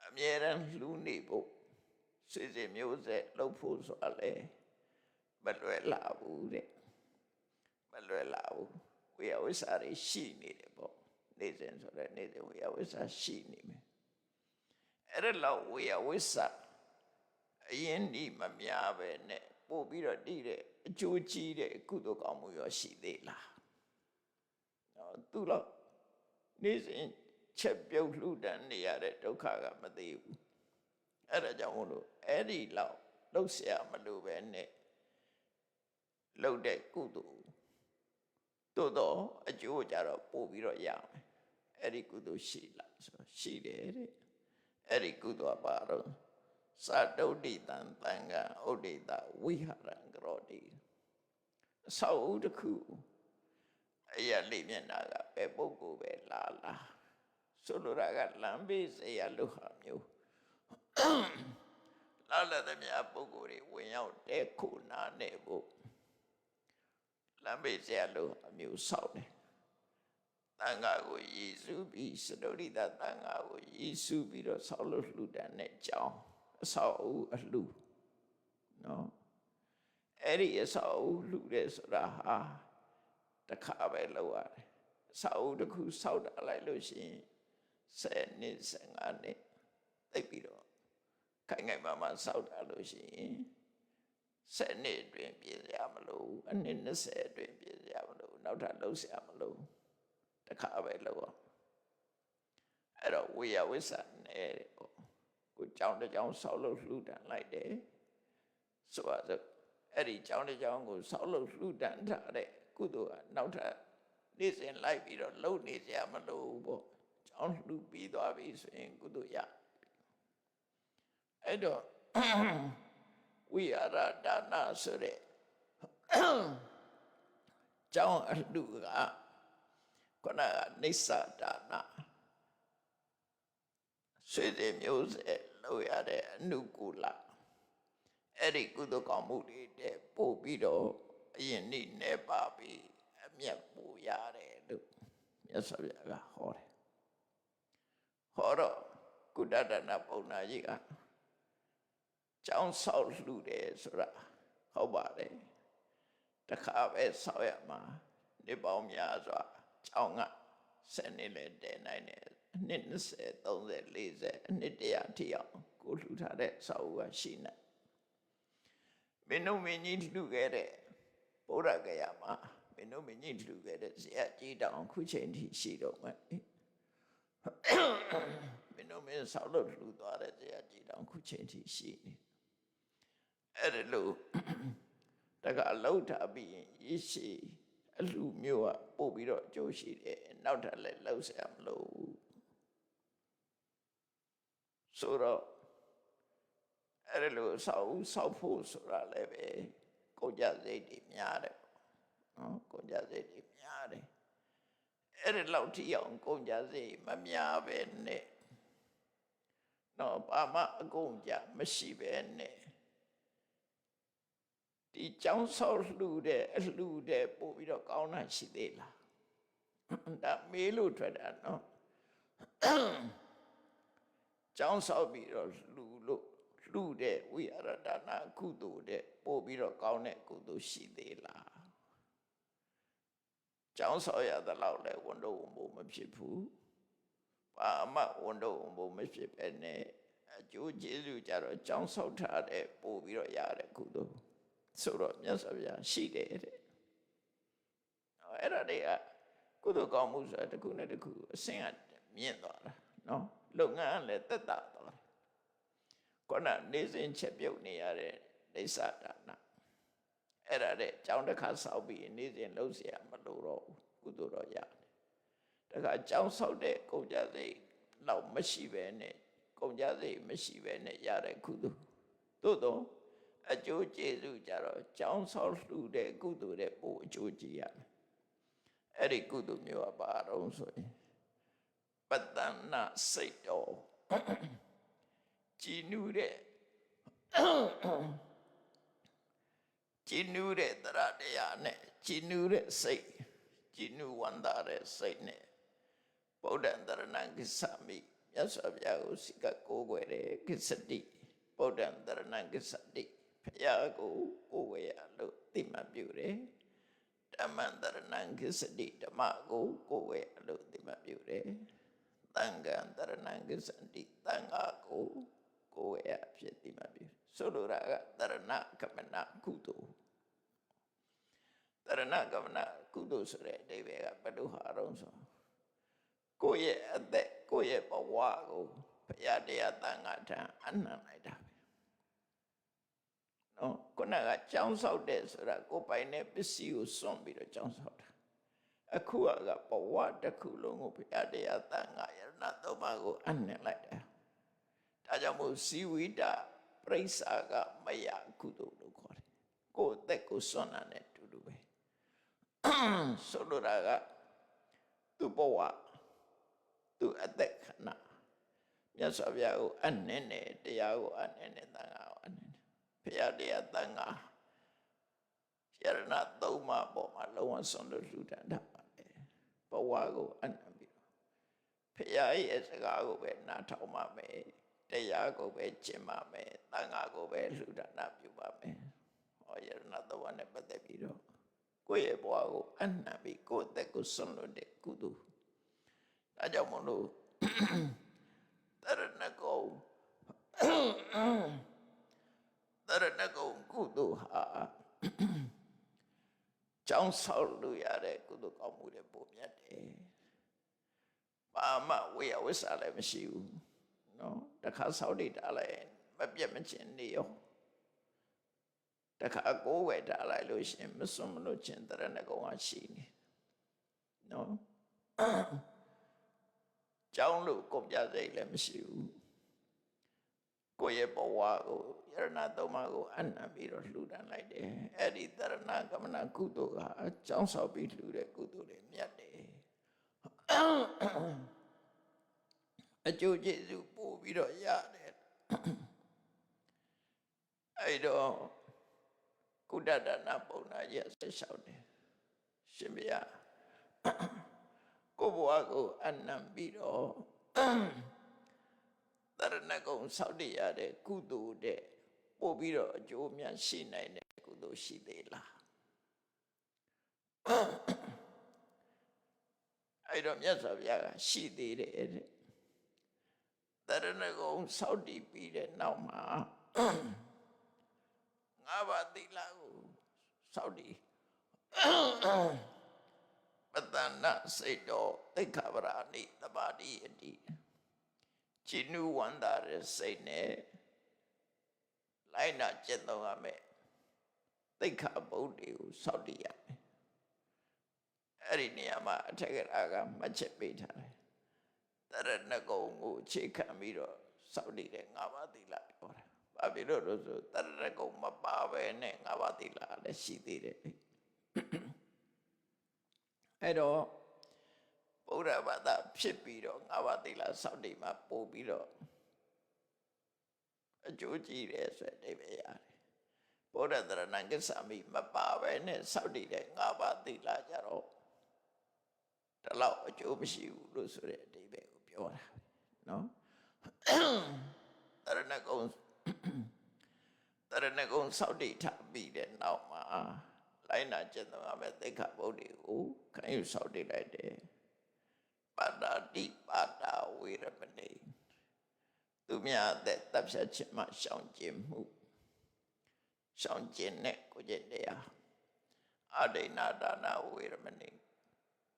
အမြဲတမ်းလှူနေဖို့ဆွေစဉ်မျိုးဆက်လုပ်ဖို့ဆိုတာလေမလွယ်လာဘူးတဲ့မလွယ်လာဘူးဝေယဝိဆာတွေရှိနေတယ်ပေါ့နေစဉ်ဆိုတဲ့နေစဉ်ဝေယဝိဆာရှိနေမယ်အဲ့ဒါလောက်ဝေယဝိဆာအရင်ဒီမများပဲနဲ့ပို့ပြီးတော့တည်တဲ့အကျိုးကြီးတဲ့ကုသိုလ်ကောင်းမှုရောရှိသေးလားနော်သူတော့နေစဉ်ချက်ပြုတ်လှူဒန်းနေရတဲ့ဒုက္ခကမသေးဘူးအဲ့ဒါကြောင့်မို့လို့အဲ့ဒီလောက်လှုပ်ရှားမလို့ပဲနဲ့လှုပ်တဲ့ကုသိုလ်သို့တော့အကျိုးကြတော့ပို့ပြီးတော့ရမယ်အဲ့ဒီကုသိုလ်ရှိလားဆိုရှိတယ်တဲ့အဲ့ဒီကုသိုလ်ကပါတော့သတုဒ္ဒိတံသံဃာဥဒိတဝိဟရံကရောတိအဆောက်အဦတစ်ခုအရာလေးမျက်နှာကပဲပုဂ္ဂိုလ်ပဲလာဆိုလိုတာကလမ်းဘေးစရာလူဟာမျိုးလာတဲ့မြတ်ပုဂ္ဂိုလ်တွေဝင်ရောက်တဲ့ခုနာနေဖို့ လမ်းဘေးဆရာလိုအမျိုးဆောက်တယ်တန်ခါကိုရည်စူးပြီးစတုရိတတန်ခါကိုရည်စူးပြီးတော့ဆောက်လို့လှူဒန်းတဲ့ကြောင်းအဆောက်အဦအလှူနော်အဲ့ဒီအဆောက်အဦလှူတယ်ဆိုတာဟာတစ်ခါပဲလုပ်ရတယ်အဆောက်အဦတစ်ခုဆောက်တာလိုက်လို့ရှိရင်10နှစ်15နှစ်သိပ်ပြီးတော့ခိုင်ခိုင်မာမာဆောက်တာလို့ရှိရင်10နှစ်အတွင်းပြည့်ရမလို့အနှစ်20အတွင်းပြည့်ရမလို့နောက်ထပ်လှုပ်ရှားမလို့တစ်ခါပဲလုပ်အောင်အဲ့တော့ဝိယဝိဆာနဲ့ပေါ့ကိုကြောင်းတစ်ကြောင်းဆောက်လို့လှူဒန်းလိုက်တယ်ဆိုပါစို့အဲ့ဒီကြောင်းတစ်ကြောင်းကိုဆောက်လို့လှူဒန်းထားတဲ့ကုသိုလ်ကနောက်ထပ်နေ့စဉ်လိုက်ပြီးတော့လုပ်နေကြမလို့ပေါ့ကြောင်းလှူပြီးသွားပြီဆိုရင်ကုသိုလ်ရအဲ့တော့ဝိဟာရဒါနဆိုတဲ့ကြောင်းအလှူကခုနကနိစ္စဒါနဆွေတွေမျိုးစေ့လုပ်ရတဲ့အနုကူလအဲ့ဒီကုသိုလ်ကောင်းမှုတွေတဲ့ပို့ပြီးတော့အရင်နေ့နေပါပြီးအမျက်ပူရတယ်လို့မြတ်စွာဘုရားကဟောတယ်ဟောတော့ကုတ္တဒနာပုံနာကြီးကကျောင်းဆောက်လှူတယ်ဆိုတာဟုတ်ပါတယ်တခါပဲဆောက်ရမှာနေပေါင်းများစွာကျောင်းက10နှစ်လည်းတည်နိုင်တယ်အနှစ်20 30 40အနှစ်100ထိအောင်ကိုလှူထားတဲ့ဆောက်ဦးကရှိနေမင်းတို့မင်းကြီးလှူခဲ့တဲ့ဗုဒ္ဓဂယာမှာမင်းတို့မင်းကြီးလှူခဲ့တဲ့ဇေယျကြီးတောင်ခုချိန်ထိရှိတော့မယ်မင်းတို့မင်းဆောက်လို့လှူသွားတဲ့ဇေယျကြီးတောင်ခုချိန်ထိရှိနေအဲ့ဒါလို့တကအလုံးထားပြီးရင်ရရှိအလှမျိုးကပို့ပြီးတော့အကျိုးရှိတယ်နောက်ထပ်လည်းလှုပ်ဆရာမလို့ဆိုတော့အဲ့ဒါလို့ဆောက်ဖို့ဆိုတာလည်းပဲကုန်ကြစိတ်တွေများတယ်နော်ကုန်ကြစိတ်တွေများတယ်အဲ့ဒါလောက်ထိအောင်ကုန်ကြစိတ်မများပဲနဲ့နော်ဘာမှအကုန်ကြမရှိပဲနဲ့ဒီကျောင်းဆောက်လှူတဲ့အလှူတဲ့ပို့ပြီးတော့ကောင်းတာရှိသေးလားဒါမေးလို့ထွက်တာနော်ကျောင်းဆောက်ပြီးတော့လှူတဲ့ဝိဟာရဒါနကုသိုလ်တဲ့ပို့ပြီးတော့ကောင်းတဲ့ကုသိုလ်ရှိသေးလားကျောင်းဆောက်ရသလောက်လဲဝန်တော့ဝန်ဖို့မဖြစ်ဘူးဘာမှဝန်တော့ဝန်ဖို့မဖြစ်ပဲနဲ့အကျိုးကျေးဇူးကြတော့ကျောင်းဆောက်ထားတဲ့ပို့ပြီးတော့ရတဲ့ကုသိုလ်ဆိုတော့မြတ်စွာဘုရားရှိတယ်တဲ့အဲ့ဒါတွေကကုသိုလ်ကောင်းမှုဆိုတာတစ်ခုနဲ့တစ်ခုအဆင့်ကမြင့်သွားတာနော်လုပ်ငန်းလည်းတက်တာသွားတယ်ခုနနေစဉ်ချက်ပြုတ်နေရတဲ့ဒိဋ္ဌာဒါနအဲ့ဒါတဲ့ကြောင်းတစ်ခါဆောက်ပြီးနေစဉ်လှုပ်เสียမလို့တော့ကုသိုလ်တော့ရတယ်တခါကြောင်းဆောက်တဲ့ကုန်ကြစိတ်လောက်မရှိပဲနဲ့ကုန်ကြစိတ်မရှိပဲနဲ့ရတဲ့ကုသိုလ်သို့တော့အကျိုးကျေးဇူးကြတော့ကြောင်းဆောက်လှူတဲ့ကုသိုလ်တဲ့ပို့အကျိုးကြည့်ရမယ်အဲ့ဒီကုသိုလ်မျိုးကဘာတော့ဆိုရင်ပတ္တနာစိတ်တော်ကြည်နူးတဲ့တရားတရားနဲ့ကြည်နူးတဲ့စိတ်ကြည်နူးဝန္တာတဲ့စိတ်နဲ့ဗုဒ္ဓံတရဏံကိစ္ဆမိမြတ်စွာဘုရားကိုစိကကိုးကွယ်တဲ့ကိစ္စတိဗုဒ္ဓံတရဏံကိစ္စတိဘုရားကိုကိုးကွယ်ရလို့သိမှတ်ပြုတယ်ဓမ္မံတရဏံကိစ္စတိဓမ္မကိုကိုးကွယ်ရလို့သိမှတ်ပြုတယ်သံဃံတရဏံကိစ္စတိသံဃာကိုကိုယ်ရဖြစ်သိမှတ်ပြုဆိုလိုတာကတရဏကမနာကုသိုလ်တရဏကမနာကုသိုလ်ဆိုတဲ့အဓိပ္ပာယ်ကဘယ်လိုဟာတော့ဆိုကိုယ့်ရဲ့အသက်ကိုယ့်ရဲ့ဘဝကိုဘုရားတရားသံဃာထံအနှံလိုက်တာပဲနော်ခုနကကြောင်းဆောက်တဲ့ဆိုတာကိုယ်ပိုင်တဲ့ပစ္စည်းကိုစွန့်ပြီးတော့ကြောင်းဆောက်တာအခုကဘဝတစ်ခုလုံးကိုဘုရားတရားသံဃာယရဏသုံးပါးကိုအနှံလိုက်တာဒါကြောင့်မို့ဇီဝိတပရိစ္ဆာကမယကုသိုလ်လို့ခေါ်တယ်ကိုယ်အသက်ကိုစွန့်တာနဲ့တူတူပဲဆိုလိုတာကသူ့ဘဝသူ့အသက်ခဏမြတ်စွာဘုရားကိုအနှင်းနဲ့တရားကိုအနှင်းနဲ့သံဃာကိုအနှင်းနဲ့ဘုရားတရားသံဃာယ ရဏသုံးပါးပေါ်မှာလုံးဝဆွန့်လွတ်လှူဒန်းတာပါလေဘဝကိုအနံပြီးတော့ဖရာရဲ့စကားကိုပဲနားထောင်ပါမယ်တရားကိုပဲကျင့်ပါမယ်သံဃာကိုပဲလှူဒန်းပြုပါမယ်ဟောရဏသုံးပါးနဲ့ပတ်သက်ပြီးတော့ကိုယ့်ရဲ့ဘဝကိုအနံပြီးကိုယ့်အသက်ကိုဆွန့်လွတ်တဲ့ကုသိုလ်ဒါကြောင့်မလို့တရဏဂုံကုသိုလ်ဟာကျောင်းဆောက်လို့ရတဲ့ကုသိုလ်ကောင်းမှုတွေပုံမြတ်တယ်ဘာမှဝေယဝိစာလည်းမရှိဘူးနော်တခါဆောက်နေတာလည်းမပြတ်မချင်းနေရောတခါကိုယ်ဝယ်ထားလိုက်လို့ရှင်မစွန့်မလို့ချင်းတရဏဂုံကရှိနေနော်ကျောင်းလို့ကုန်ကြစိတ်လည်းမရှိဘူးကိုယ့်ရဲ့ဘဝကိုယရဏသုံးပါးကိုအနံပြီးတော့လှူဒန်းလိုက်တယ်အဲ့ဒီတရဏဂမနကုသိုလ်ကအကြောင်းဆောက်ပြီးလှူတဲ့ကုသိုလ်တွေမြတ်တယ်အကျိုးကျေးဇူးပို့ပြီးတော့ရတယ်အဲ့တော့ကုဋ္ဌဒါနပုံနာကြီးဆက်လျှောက်တယ်ရှင်ဘုရားကိုယ့်ဘဝကိုအနံပြီးတော့တရဏဂုံဆောက်တည်ရတဲ့ကုသိုလ်တဲ့ပို့ပြီးတော့အကျိုးများရှိနိုင်တဲ့ကုသိုလ်ရှိသေးလားအဲ့တော့မြတ်စွာဘုရားကရှိသေးတယ်တဲ့တရဏဂုံဆောက်တည်ပြီးတဲ့နောက်မှာငါးပါးသီလကိုဆောက်တည်ပတ္တနာစိတ်တော်သိက္ခာပရာနိသဘာတိယတိချီနူဝန္တာရဲ့စိတ်နဲ့လိုက်နာကျင့်သုံးရမယ်သိက္ခာပုဒ်တွေကိုစောင့်တည်ရမယ်အဲ့ဒီနေရာမှာအထက်ကရာကမှတ်ချက်ပေးထားတယ်တရဏဂုံကိုအခြေခံပြီးတော့စောင့်တည်တဲ့ငါးပါးသီလပြောတာဘာဖြစ်လို့လဲဆိုတရဏဂုံမပါပဲနဲ့ငါးပါးသီလလည်းရှိသေးတယ်အဲ့တော့ဗုဒ္ဓဘာသာဖြစ်ပြီးတော့ငါးပါးသီလစောင့်တည်မှာပို့ပြီးတော့အကျိုးကြီးတယ်ဆိုတဲ့အဓိပ္ပာယ်ရတယ်ဗုဒ္ဓတရဏဂစ္ဆာမိမပါပဲနဲ့စောင့်တည်တဲ့ငါးပါးသီလကြတော့ဒီလောက်အကျိုးမရှိဘူးလို့ဆိုတဲ့အဓိပ္ပာယ်ကိုပြောတာနော်တရဏဂုံစောင့်တည်ထားပြီးတဲ့နောက်မှာလိုက်နာကျင့်သုံးရမယ့်သိက္ခာပုဒ်တွေကိုခံယူစောင့်တည်လိုက်တယ်ပါတာတိပါတာဝေရမဏိသူများတဲ့တပ်ဖြတ်ခြင်းမှရှောင်ကျဉ်မှုရှောင်ကျဉ်တဲ့ကိုကျင့်တရားအဒိဏဒါနဝေရမဏိ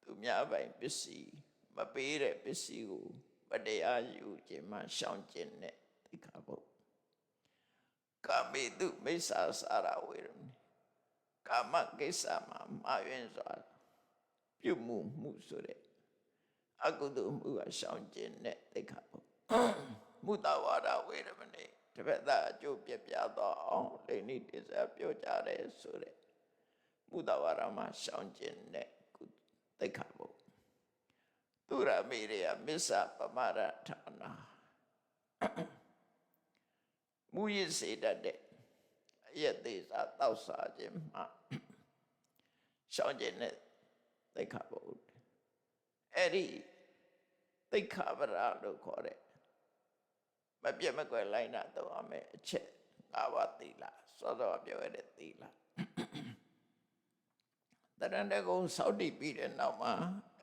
သူများပိုင်ပစ္စည်းမပေးတဲ့ပစ္စည်းကိုမတရားယူခြင်းမှရှောင်ကျဉ်တဲ့သိက္ခာပုဒ်ကာမေတုမိစ္ဆာစာရဝေရမဏိကာမကိစ္စမှာမာယွင်းစွာပြုမှုဆိုတဲ့အကုသိုလ်မှုကရှောင်ကျဉ်တဲ့သိက္ခာပုဒ်မုတ္တဝါဒဝေရမဏိတပည့်သားအကျိုးပြပြသောအောင်လိန်နိတိစပြောကြတယ်ဆိုတဲ့မုတ္တဝါဒမှာရှောင်ကျဉ်တဲ့သိက္ခာပုဒ်သူရမေရယမစ္ဆပမရဌာနာမူရစေတတ်တဲ့အယက်သေးစားတောက်စားခြင်းမှရှောင်ကျဉ်တဲ့သိက္ခာပုဒ်အဲ့ဒီသိက္ခာပရလို့ခေါ်တဲ့မပြတ်မကွယ်လိုက်နာတော့အမယ်အချက်၅ပါးသီလစောစောပြောရတဲ့သီလတရဏဂုံစောင့်တည်ပြီးတဲ့နောက်မှာ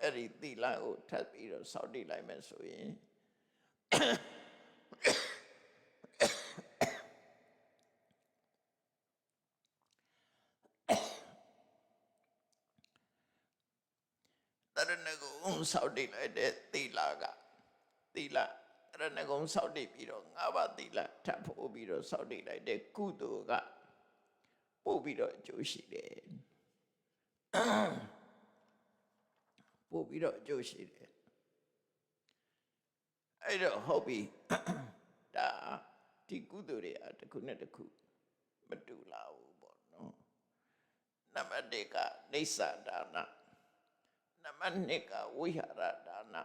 အဲ့ဒီသီလကိုထပ်ပြီးတော့စောင့်တည်လိုက်မယ်ဆိုရင်တရဏဂုံစောင့်တည်လိုက်တဲ့သီလကသီလတရဏဂုံစောင့်တည်ပြီးတော့၅ပါးသီလထပ်ဖို့ပြီးတော့စောင့်တည်လိုက်တဲ့ကုသိုလ်ကပို့ပြီးတော့အကျိုးရှိတယ်ပို့ပြီးတော့အကျိုးရှိတယ်အဲ့တော့ဟုတ်ပြီဒါဒီကုသိုလ်တွေအတစ်ခုနဲ့တစ်ခုမတူလာဘူးပေါ့နော်နံပါတ်1ကနေသဒါနနံပါတ်2ကဝိဟာရဒါန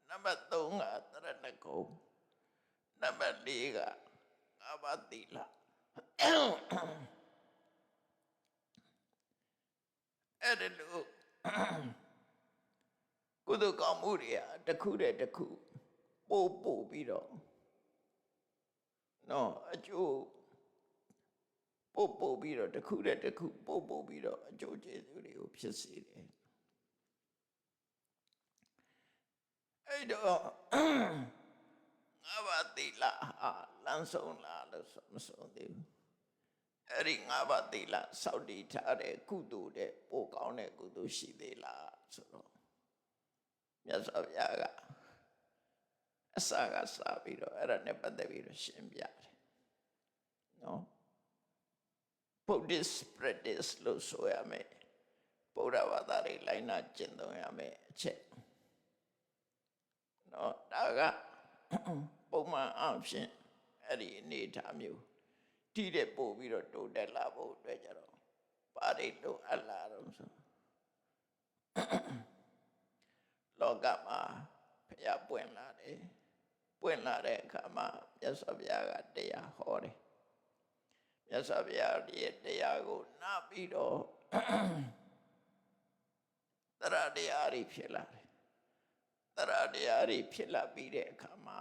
နံပါတ်3ကတရဏဂုံနံပါတ်4ကငါးပါးသီလ အဲ့ဒါလို့ကုသိုလ်ကောင်းမှုတွေကတစ်ခုတည်းတစ်ခုပို့ပြီးတော့နော်အကျိုးပို့ပြီးတော့တစ်ခုတည်းတစ်ခုပို့ပြီးတော့အကျိုးကျေးဇူးတွေကိုဖြစ်စေတယ်အဲ့တော့ငါးပါးသီလဟာလမ်းဆုံးလားလို့ဆိုမဆုံးသေးဘူးအဲ့ဒီငါးပါးသီလစောင့်တည်ထားတဲ့ကုသိုလ်တဲ့ပိုကောင်းတဲ့ကုသိုလ်ရှိသေးလားဆိုတော့မြတ်စွာဘုရားကအစကစပြီးတော့အဲ့ဒါနဲ့ပတ်သက်ပြီးတော့ရှင်းပြတယ်နော် Buddhist practice လို့ဆိုရမယ်ဗုဒ္ဓဘာသာတွေလိုက်နာကျင့်သုံးရမယ်အချက်နော်ဒါကပုံမှန်အဖြစ်အဲ့ဒီအနေအထားမျိုးတည်တဲ့ပို့ပြီးတော့တိုးတက်လာဖို့အတွက်ကြတော့ပါရိလိုအပ်လာတော့ဆိုလောကမှာဘုရားပွင့်လာတယ်ပွင့်လာတဲ့အခါမှာမြတ်စွာဘုရားကတရားဟောတယ်မြတ်စွာဘုရားရဲ့တရားကိုနားပြီးတော့တရားတရားတွေဖြစ်လာတယ်တရားတရားတွေဖြစ်လာပြီးတဲ့အခါမှာ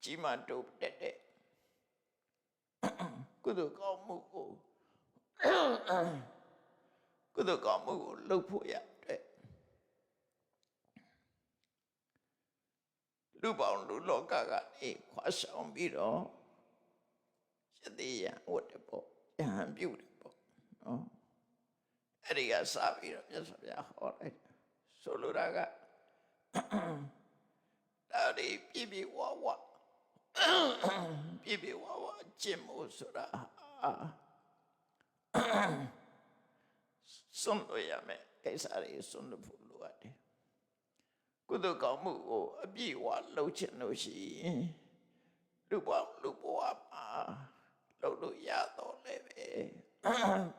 ကြီးမားတိုးတက်တဲ့ကုသိုလ်ကောင်းမှုကိုလုပ်ဖို့ရတဲ့လူပေါင်းလူလောကကနေခွာဆောင်ပြီးတော့ယတိယဝတ်တယ်ပေါ့ယဟန်ပြုတယ်ပေါ့နော်အဲ့ဒီကစပြီးတော့မြတ်စွာဘုရားဟောလိုက်ဆိုလိုတာကဒါဒီပြဝဝကျင့်မို့ဆိုတာစွန့်လို့ရမယ်ကိစ္စတွေစွန့်လို့ဖို့လိုအပ်တယ်ကုသိုလ်ကောင်းမှုကိုအပြည့်အဝလုပ်ချင်လို့ရှိရင်လူဘဝမှာလုပ်လို့ရတော့လည်းပဲ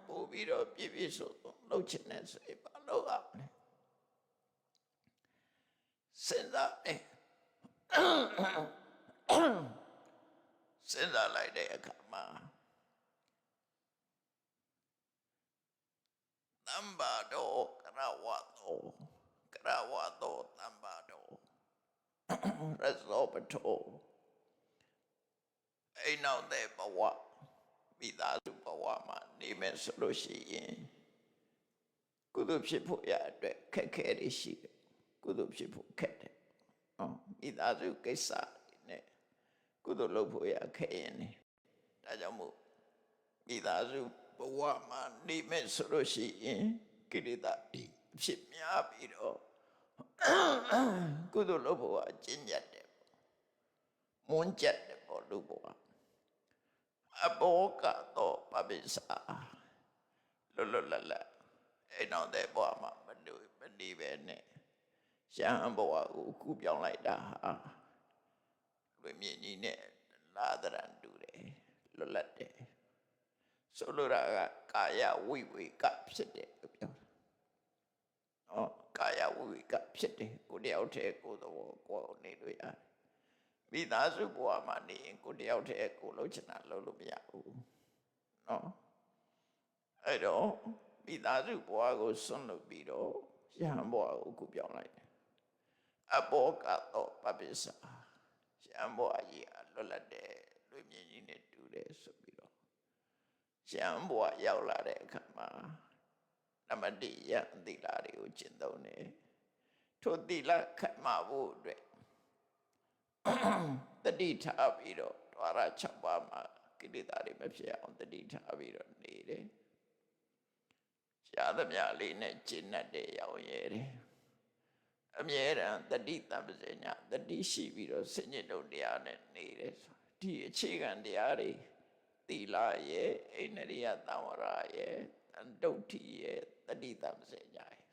ပို့ပြီးတော့ပြည့်စုံလုပ်ချင်တဲ့ဆိုရင်ဘာလုပ်ရမလဲစဉ်းစားတယ်စဉ်းစားလိုက်တဲ့အခါမှာတမ္ပါတော်ကရဝတော်တမ္ပါတော်ရသောပတောအိမ်နောက်တဲ့ဘဝမိသားစုဘဝမှာနေမယ်ဆိုလို့ရှိရင်ကုသိုလ်ဖြစ်ဖို့ရအတွက်ခက်ခဲတွေရှိတယ်ကုသိုလ်ဖြစ်ဖို့ခက်တယ်မိသားစုကိစ္စနဲ့ကုသိုလ်လုပ်ဖို့ရခက်ရင်နေဒါကြောင့်မို့မိသားစုဘဝမှာနေမယ်ဆိုလို့ရှိရင်ကိလေသာဖြစ်များပြီးတော့ကုသိုလ်လုပ်ဖို့အကျဉ်းချက်တယ်မွန်းချက်တယ်ပေါ့လူဘဝအဘောကတော့ပပိစ္ဆာလွတ်လပ်အဲ့တော့တဲ့ဘဝမှာမနေပဲနဲ့ရဟန်းဘဝကိုကူးပြောင်းလိုက်တာဟာလွေမြင့်ကြီးနဲ့လာဒရန်တူတယ်လွတ်လပ်တယ်ဆိုလိုတာကကာယဝိဝေကဖြစ်တယ်လို့ပြောတာကာယဝိဝေကဖြစ်တယ်ကိုတယောက်တည်းကိုယ်တော်ကိုနေလို့ရတယ်မိသားစုဘဝမှာနေရင်ကိုတယောက်တည်းကိုလှုပ်ချင်တာလှုပ်လို့မရဘူးနော်အဲ့တော့မိသားစုဘဝကိုစွန့်လွတ်ပြီးတော့ယဟန်ဘဝကိုကူးပြောင်းလိုက်တယ်အဘောကတော့ပပိစ္ဆာယဟန်ဘဝကြီးလွတ်လပ်တယ်လွေမြင့်ကြီးနဲ့တူတယ်ဆိုပြီးတော့ယဟန်ဘဝရောက်လာတဲ့အခါမှာနမတိယသီလတွေကိုကျင့်သုံးတယ်ထိုသီလခတ်မှဖို့အတွက်တတိထားပြီးတော့ဒွါရ6ပါးမှာကိလေသာတွေမဖြစ်အောင်တတိထားပြီးတော့နေတယ်ရှားသမျှလေးနဲ့ကျင့်တတ်တဲ့ရောင်ရဲတယ်အမြဲတမ်းတတိတံပစညာတတိရှိပြီးတော့စဉ္ညတုတ်တရားနဲ့နေတယ်ဆိုဒီအခြေခံတရားတွေသီလရဲ့အိန္ဒြိယသံဝရရဲ့ဒုဋ္ဌိရဲ့တတိတံပစညာရဲ့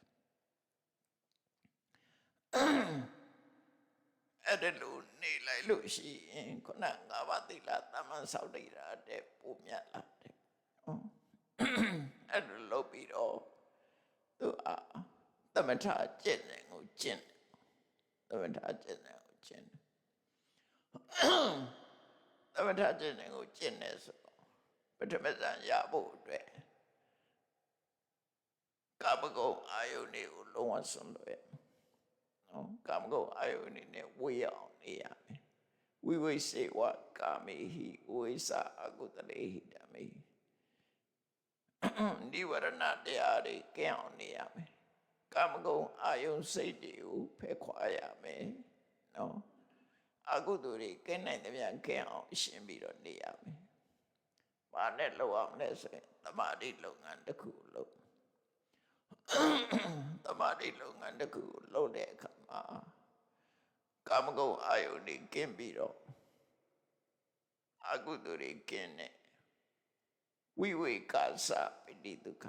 အဲ့ဒါလို့နေလိုက်လို့ရှိရင်ခုနငါးပါးသီလသမ္မာဆောက်တည်တာတဲ့ပုံမြတ်လာတဲ့အဲ့ဒါလို့ပြီးတော့သူသမထကျင့်တယ်ကိုကျင့်သမထကျင့်တယ်ကိုကျင့်သမထကျင့်တယ်ကိုကျင့်တယ်ဆိုတော့ပထမဇန်ရဖို့အတွက် ကာမဂုဏ်အာယုန်တွေကိုလုံးဝဆွန့်လွတ်ရနော်ကာမဂုဏ်အာယုန်တွေနဲ့ဝေးအောင်နေရမယ်ဝိဝိစေဝကာမေဟိဝိသအကုတလေဟိဓမ္မေနိဝရဏတရားတွေကင်းအောင်နေရမယ်ကာမဂုဏ်အာယုန်စိတ်တွေကိုဖယ်ခွာရမယ်နော်အကုသိုလ်တွေကင်းနိုင်တဲ့ပြန်ကင်းအောင်ရှင်းပြီးတော့နေရမယ်။ဘာနဲ့လုပ်အောင်လဲဆိုရင်သမာဓိလုပ်ငန်းတစ်ခုလုပ်သမာဓိလုပ်ငန်းတစ်ခုလုပ်တဲ့အခါမှာကာမဂုဏ်အာယုန်တွေကင်းပြီးတော့အကုသိုလ်တွေကင်းတဲ့ဝိဝေကာသပိဋိဒုက္ခ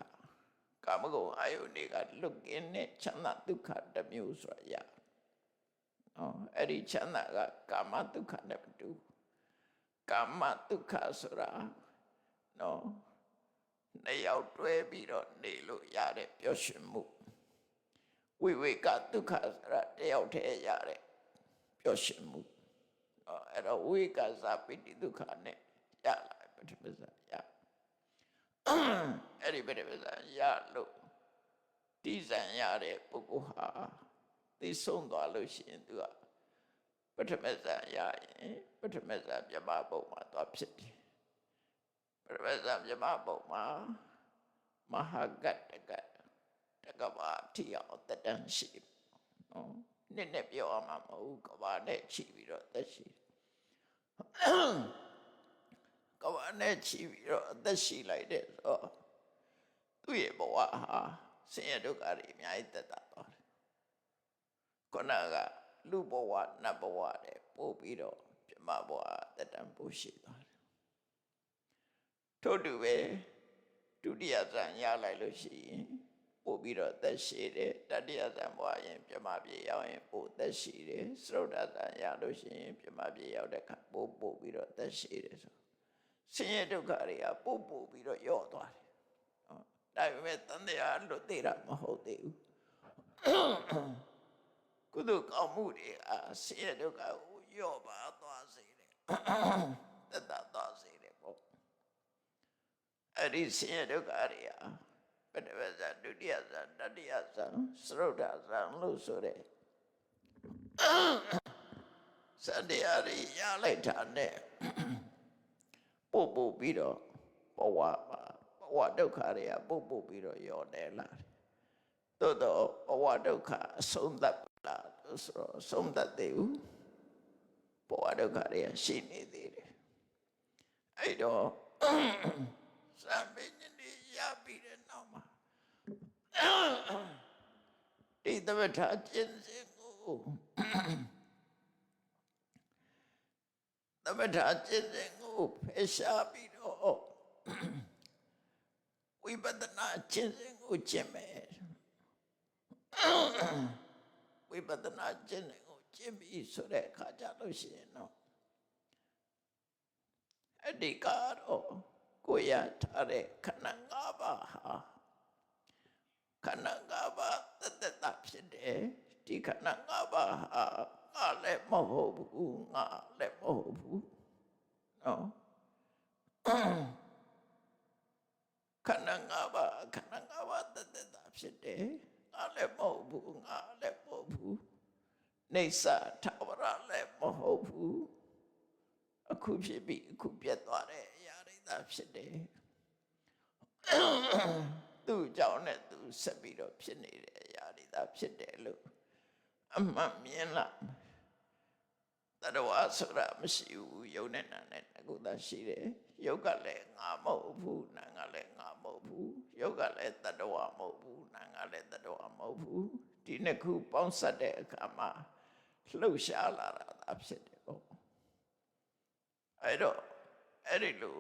ကာမဂုဏ်အာယုန်တွေကလွတ်ကင်းတဲ့ချမ်းသာဒုက္ခတစ်မျိုးဆိုတာရအဲ့ဒီချမ်းသာကကာမဒုက္ခနဲ့မတူကာမဒုက္ခဆိုတာနော်နှစ်ယောက်တွဲပြီးတော့နေလို့ရတဲ့ပျော်ရွှင်မှုဝိဝေကဒုက္ခဆိုတာတယောက်တည်းရတဲ့ပျော်ရွှင်မှုအဲ့တော့ဝိကသပိဋိဒုက္ခနဲ့ရလာပထမဇာရအဲ့ဒီပထမဇာရလို့တိဇံရတဲ့ပုဂ္ဂိုလ်ဟာသိဆုံးသွားလို့ရှိရင်သူကပထမဇာရရင်ပထမဇာပြမဘုံမှာသွားဖြစ်တယ်ပထမဇာပြမဘုံမှာမဟာဂတ္တကတကဘာတိအောင်တတန်ရှိနော်နည်းနည်းပြောရမှာမဟုတ်ကဘာနဲ့ချီပြီးတော့သက်ရှိကဘာနဲ့ချီပြီးတော့အသက်ရှိလိုက်တဲ့ဆိုတော့သူ့ရဲ့ဘဝဟာဆင်းရဲဒုက္ခတွေအများကြီးတက်တာသွားတယ်ခုနကလူဘဝနတ်ဘဝတွေပို့ပြီးတော့ပြမဘဝတက်တန်ပို့ရှိသွားတယ်ထို့တူပဲဒုတိယဇန်ရလိုက်လို့ရှိရင်ပို့ပြီးတော့သက်ရှိတယ်တတိယဇန်ဘဝရင်ပြမပြေရောက်ရင်ပို့သက်ရှိတယ်စရုဒ္ဒဇန်ရလို့ရှိရင်ပြမပြေရောက်တဲ့အခါပို့ပြီးတော့သက်ရှိတယ်ဆိုဆင်းရဲဒုက္ခတွေကပို့ပြီးတော့ယော့သွားတယ်ဒါပေမဲ့တန်တရားလွတ်သေးတာမဟုတ်သေးဘူးကုသိုလ်ကောင်းမှုတွေဆင်းရဲဒုက္ခကိုယော့ပါသွားစေတယ်သက်သာသွားစေတယ်ပေါ့အဲ့ဒီဆင်းရဲဒုက္ခတွေပထမဇာဒုတိယဇာတတိယဇာစရုဒ္ဓဇာလို့ဆိုတဲ့စတရားတွေရလိုက်တာနဲ့ပို့ပြီးတော့ဘဝဒုက္ခတွေကပို့ပြီးတော့ယောနေလာတယ်သို့တော့ဘဝဒုက္ခအဆုံးသတ်လာလို့ဆိုတော့ဆုံးသတ်သေးဘူးဘဝဒုက္ခတွေကရှိနေသေးတယ်အဲ့တော့စံပင်နေရပြီးတဲ့နောက်မှာဒီသမထကျင့်စဉ်ကိုသမထကျင့်စဉ်ကိုဖယ်ရှားပြီးတော့ဝိပဿနာကျင့်စဉ်ကိုကျင့်မယ်ဝိပဿနာကျင့်စဉ်ကိုကျင့်ပြီးဆိုတဲ့အခါကျလို့ရှိရင်တော့အဓိကတော့ကိုရထားတဲ့ခန္ဓာ၅ပါးဟာခန္ဓာ၅ပါးတသက်ဖြစ်တယ်ဒီခန္ဓာ၅ပါးဟာငါလည်းမဟုတ်ဘူးငါလည်းမဟုတ်ဘူးနော်ခန္ဓာ၅ပါးတသက်ဖြစ်တယ်ငါလည်းမဟုတ်ဘူးငါလည်းမဟုတ်ဘူးနေစာထာဝရလည်းမဟုတ်ဘူးအခုဖြစ်ပြီးအခုပြတ်သွားတဲ့အရာတွေသာဖြစ်တယ်သူ့ကြောင့်နဲ့သူဆက်ပြီးတော့ဖြစ်နေတဲ့အရာတွေသာဖြစ်တယ်လို့အမှန်မြင်လာတတဝါဆိုတာမရှိဘူးယုံနဲ့နာနဲ့အခုသာရှိတယ်ယုတ်ကလည်းငါမဟုတ်ဘူးနာကလည်းငါမဟုတ်ဘူးယုတ်ကလည်းတတဝါမဟုတ်ဘူးနာကလည်းတတဝါမဟုတ်ဘူးဒီနှစ်ခုပေါင်းစပ်တဲ့အခါမှာလှုပ်ရှားလာတာသာဖြစ်တယ်ပေါ့အဲ့တော့အဲ့ဒီလို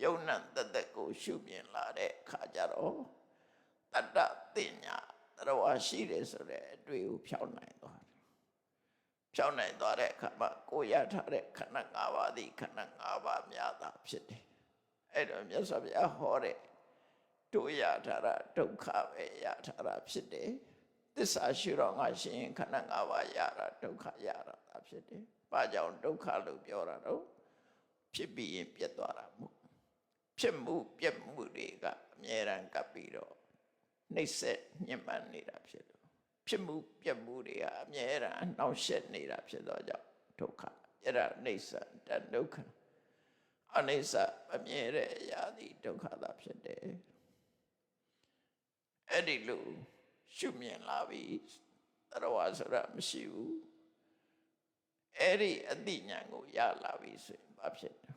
ယုံနဲ့တသက်ကိုရှုမြင်လာတဲ့အခါကျတော့တတ္တတင်ညာတတဝါရှိတယ်ဆိုတဲ့အတွေ့ကိုဖြောင်းနိုင်သွားတယ်ဖြောင်းနိုင်သွားတဲ့အခါမှာကိုရထားတဲ့ခန္ဓာ၅ပါးသည်ခန္ဓာ၅ပါးများတာဖြစ်တယ်အဲ့တော့မြတ်စွာဘုရားဟောတဲ့တို့ရထားတာဒုက္ခပဲရထားတာဖြစ်တယ်သစ္စာရှုတော့ငါရှင်ခန္ဓာ၅ပါးရတာဒုက္ခရတာဖြစ်တယ်ဘာကြောင့်ဒုက္ခလို့ပြောတာတော့ဖြစ်ပြီးရင်ပြတ်သွားတာမို့ဖြစ်မှုပြတ်မှုတွေကအမြဲတမ်းကပ်ပြီးတော့ နှိမ့်ဆက်ညှဉ်းပန်းနေတာဖြစ်လို့ဖြစ်မှုပြက်မှုတွေကအမြဲတမ်းနှောင့်ယှက်နေတာဖြစ်သောကြောင့်ဒုက္ခအဲ့ဒါနှိမ့်ဆက်တဒုက္ခအနိစ္စအမြဲတဲ့အရာသည်ဒုက္ခသာဖြစ်တယ်အဲ့ဒီလိုရှုမြင်လာပြီတရဝဆိုတာမရှိဘူးအဲ့ဒီအတိညာဏ်ကိုရလာပြီဆိုရင်ဘာဖြစ်လဲ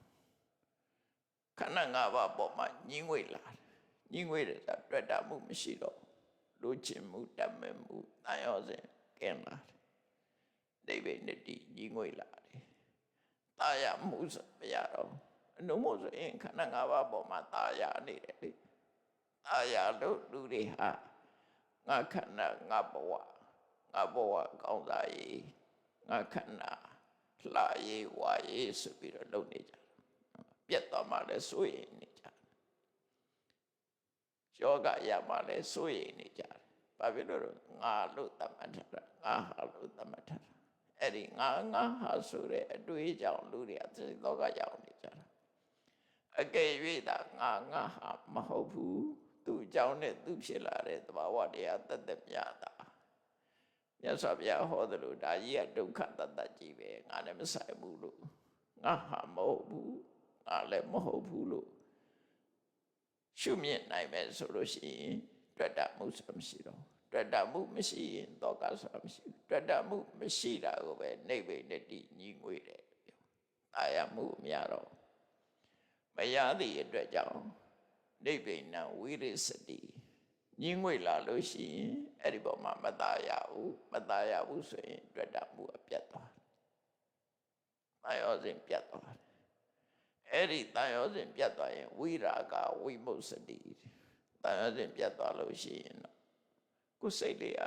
ခန္ဓာ၅ပါးပေါ်မှာညှင်းငွေလာတယ်ညှင်းငွေတဲ့တွေ့တာမှုမရှိတော့လူချင်းမှုတတ်မဲ့မှုတန်ရောစဉ်ကင်းလာတယ်ဒိဗေနတိညှင်းငွေလာတယ်တာယာမှုဆိုမရတော့အနုမို့ဆိုရင်ခန္ဓာ၅ပါးပေါ်မှာတာယာနေတယ်လေတာယာလို့လူတွေဟာငါခန္ဓာငါဘဝကောင်းစားရေးငါခန္ဓာလှရေးဝါရေးဆိုပြီးတော့လုပ်နေကြတယ်ပြတ်သွားမှလည်းစိုးရိမ်နေကြတယ်ယောဂရမှလည်းစိုးရိမ်နေကြတယ်ဘာဖြစ်လို့လဲငါလို့သတ်မှတ်ထားတာငါဟာလို့သတ်မှတ်ထားတာအဲ့ဒီငါဟာဆိုတဲ့အတွေးကြောင့်လူတွေကသိလောကရောက်နေကြတာအကယ်၍သာငါဟာမဟုတ်ဘူးသူ့ကြောင့်နဲ့သူဖြစ်လာတဲ့သဘာဝတရားတသက်မြတ်တာမြတ်စွာဘုရားဟောသလိုဒါကြီးကဒုက္ခတတ္တကြီးပဲငါလည်းမဆိုင်ဘူးလို့ငါဟာမဟုတ်ဘူးငါလည်းမဟုတ်ဘူးလို့ရှုမြင်နိုင်မယ်ဆိုလို့ရှိရင်တွေ့တာမှုဆိုတာမရှိတော့တွေ့တာမှုမရှိရင်ဒုက္ခဆိုတာမရှိဘူးတွေ့တာမှုမရှိတာကိုပဲနိဗ္ဗိနတိညီငွေတယ်တာယာမှုမရတော့မရသည့်အတွက်ကြောင့်နိဗ္ဗိနံဝိရိစတိညီငွေလာလို့ရှိရင်အဲ့ဒီပေါ်မှာမตายရဘူးဆိုရင်တွေ့တာမှုအပြတ်သွားတယ်။တာယောစဉ်ပြတ်သွားတယ်။အဲ့ဒီတာယောစဉ်ပြတ်သွားရင်ဝိရာဂဝိမု စတိတာယောစဉ်ပြတ်သွားလို့ရှိရင်တော့ကိုယ်စိတ်လေးက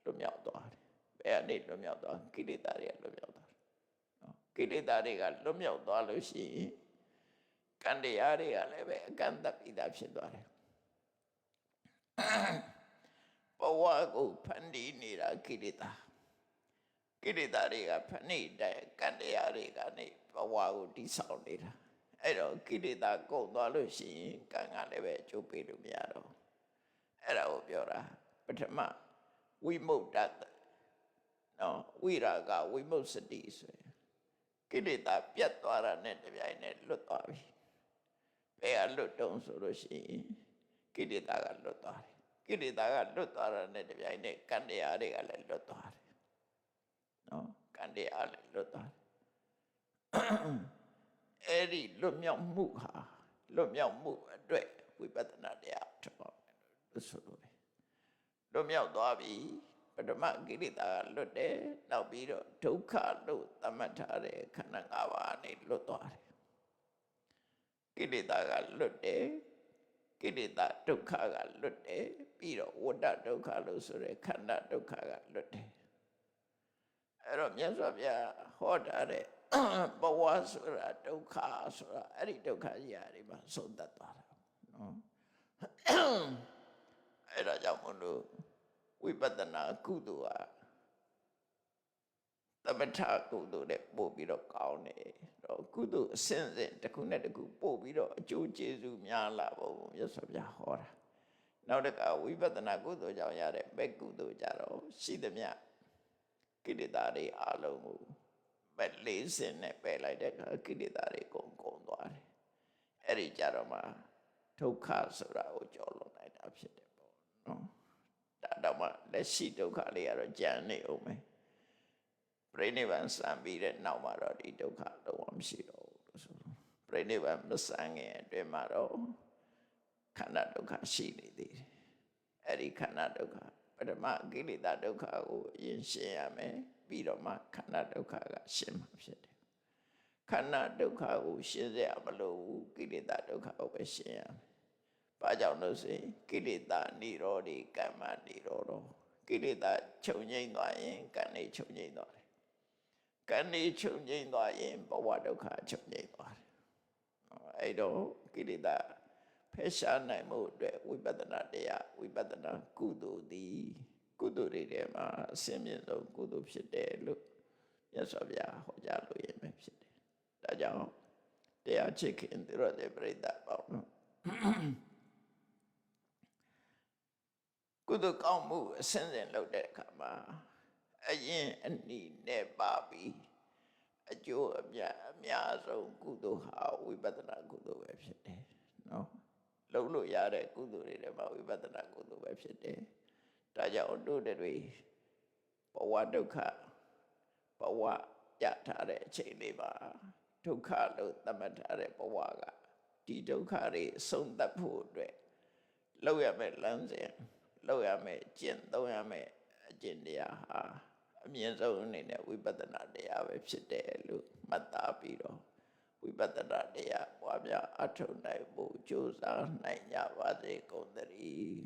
လွတ်မြောက်သွားတယ်။ဘယ်အနေလွတ်မြောက်သွားကိလေသာတွေကလွတ်မြောက်သွားတယ်။နော်ကိလေသာတွေကလွတ်မြောက်သွားလို့ရှိရင်ကံတရားတွေကလည်းပဲအကန့်အသတ်ပြီးသားဖြစ်သွားတယ်ဘဝကိုဖန်တီးနေတာကိလေသာတွေကဖန်တီးတဲ့ကံတရားတွေကနေဘဝကိုတည်ဆောက်နေတာအဲ့တော့ကိလေသာကုန်သွားလို့ရှိရင်ကံကလည်းပဲအကျိုးပေးလို့မရတော့အဲ့ဒါကိုပြောတာပထမဝိမု တ္တနော်ဝိရာဂဝိမု စတိဆိုရင်ကိလေသာပြတ်သွားတာနဲ့တပြိုင်နက်လွတ်သွားပြီဘယ်ကလွတ်တုံးဆိုလို့ရှိရင်ကိလေသာကလွတ်သွားတယ်ကိလေသာကလွတ်သွားတာနဲ့တပြိုင်နက်ကံတရားတွေကလည်းလွတ်သွားတယ်နော်ကံတရားလည်းလွတ်သွားတယ်အဲ့ဒီလွတ်မြောက်မှုဟာလွတ်မြောက်မှုအတွက်ဝိပဿနာတရားထောက်လို့ဆိုလို့လွတ်မြောက်သွားပြီပထမကိလေသာကလွတ်တယ်နောက်ပြီးတော့ဒုက္ခလို့သတ်မှတ်ထားတဲ့ခန္ဓာ၅ပါးနဲ့လွတ်သွားတယ်ကိလေသာကလွတ်တယ်ကိလေသာဒုက္ခကလွတ်တယ်ပြီးတော့ဝတ္တဒုက္ခလို့ဆိုရဲခန္ဓာဒုက္ခကလွတ်တယ်အဲ့တော့မြတ်စွာဘုရားဟောထားတဲ့ဘဝဆိုတာဒုက္ခဆိုတာအဲ့ဒီဒုက္ခကြီးရာတွေမှာဆုံးသက်သွားတာနော်အဲ့ဒါကြောင့်မလို့ဝိပဿနာကုသိုလ်ဟာသမထကုသိုလ်နဲ့ပို့ပြီးတော့ကောင်းတယ်တော့ကုသိုလ်အစဉ်စဉ်တစ်ခုနဲ့တစ်ခုပို့ပြီးတော့အကျိုးကျေးဇူးများလာဖို့မြတ်စွာဘုရားဟောတာနောက်တစ်ခါဝိပဿနာကုသိုလ်ကြောင့်ရတဲ့မဲ့ကုသိုလ်ကြတော့ရှိသမျှကိလေသာတွေအလုံးကိုမဲ့လေးစင်နဲ့ပယ်လိုက်တဲ့အခါကိလေသာတွေကုန်သွားတယ်အဲ့ဒီကြတော့မှဒုက္ခဆိုတာကိုကျော်လွန်နိုင်တာဖြစ်တယ်ပေါ့နော်ဒါတော့မှလက်ရှိဒုက္ခလေးကတော့ကြံနေအောင်ပဲပြိဋိဘံစံပြီးတဲ့နောက်မှာတော့ဒီဒုက္ခတော့မရှိတော့ဘူးလို့ဆိုပြိဋိဘံမစံငယ်အတွင်းမှာတော့ခန္ဓာဒုက္ခရှိနေသေးတယ်အဲ့ဒီခန္ဓာဒုက္ခပထမကိလေသာဒုက္ခကိုအရင်ရှင်းရမယ်ပြီးတော့မှခန္ဓာဒုက္ခကရှင်းမှာဖြစ်တယ်ခန္ဓာဒုက္ခကိုရှင်းရမလို့ကိလေသာဒုက္ခကိုပဲရှင်းရမယ်ဘာကြောင့်လို့ဆိုရင်ကိလေသာនិရောဓိကမ္မនិရောဓကိလေသာချုပ်ငြိမ့်သွားရင်ကံနေချုပ်ငြိမ့်သွားတယ်ကံနေချုပ်ငြိမ့်သွားရင်ဘဝဒုက္ခချုပ်ငြိမ့်သွားတယ်အဲ့တော့ကိလေသာဖယ်ရှားနိုင်မှုအတွက်ဝိပဿနာတရားဝိပဿနာကုသိုလ်သည်ကုသိုလ်တွေထဲမှာအစင်းမြင့်ဆုံးကုသိုလ်ဖြစ်တယ်လို့မြတ်စွာဘုရားဟောကြားလို့ရမယ်ဖြစ်တယ်ဒါကြောင့်တရားချစ်ခင်သူတော်တဲ့ပြိဿပေါ့နော် သိုလ်ကောင်းမှုအစဉ်စဉ်လုပ်တဲ့အခါမှာအရင်အနည်းနဲ့ပါပြီးအကျိုးအများဆုံးကုသိုလ်ဟာဝိပဿနာကုသိုလ်ပဲဖြစ်တယ်နော်လုပ်လို့ရတဲ့ကုသိုလ်တွေထဲမှာဝိပဿနာကုသိုလ်ပဲဖြစ်တယ်ဒါကြောင့်တို့တွေဘဝဒုက္ခဘဝရထားတဲ့အချိန်လေးပါဒုက္ခလို့သတ်မှတ်ထားတဲ့ဘဝကဒီဒုက္ခတွေဆုံးသတ်ဖို့အတွက်လောက်ရမယ်လမ်းစဉ်လောက်ရမယ်ကျင့်သုံးရမယ်အကျင့်တရားဟာအမြင့်ဆုံးအနေနဲ့ဝိပဿနာတရားပဲဖြစ်တယ်လို့မှတ်သားပြီးတော့ဝိပဿနာတရားပွားများအထောက်နိုင်ဖို့ကြိုးစားနိုင်ကြပါစေကုန်သတည်း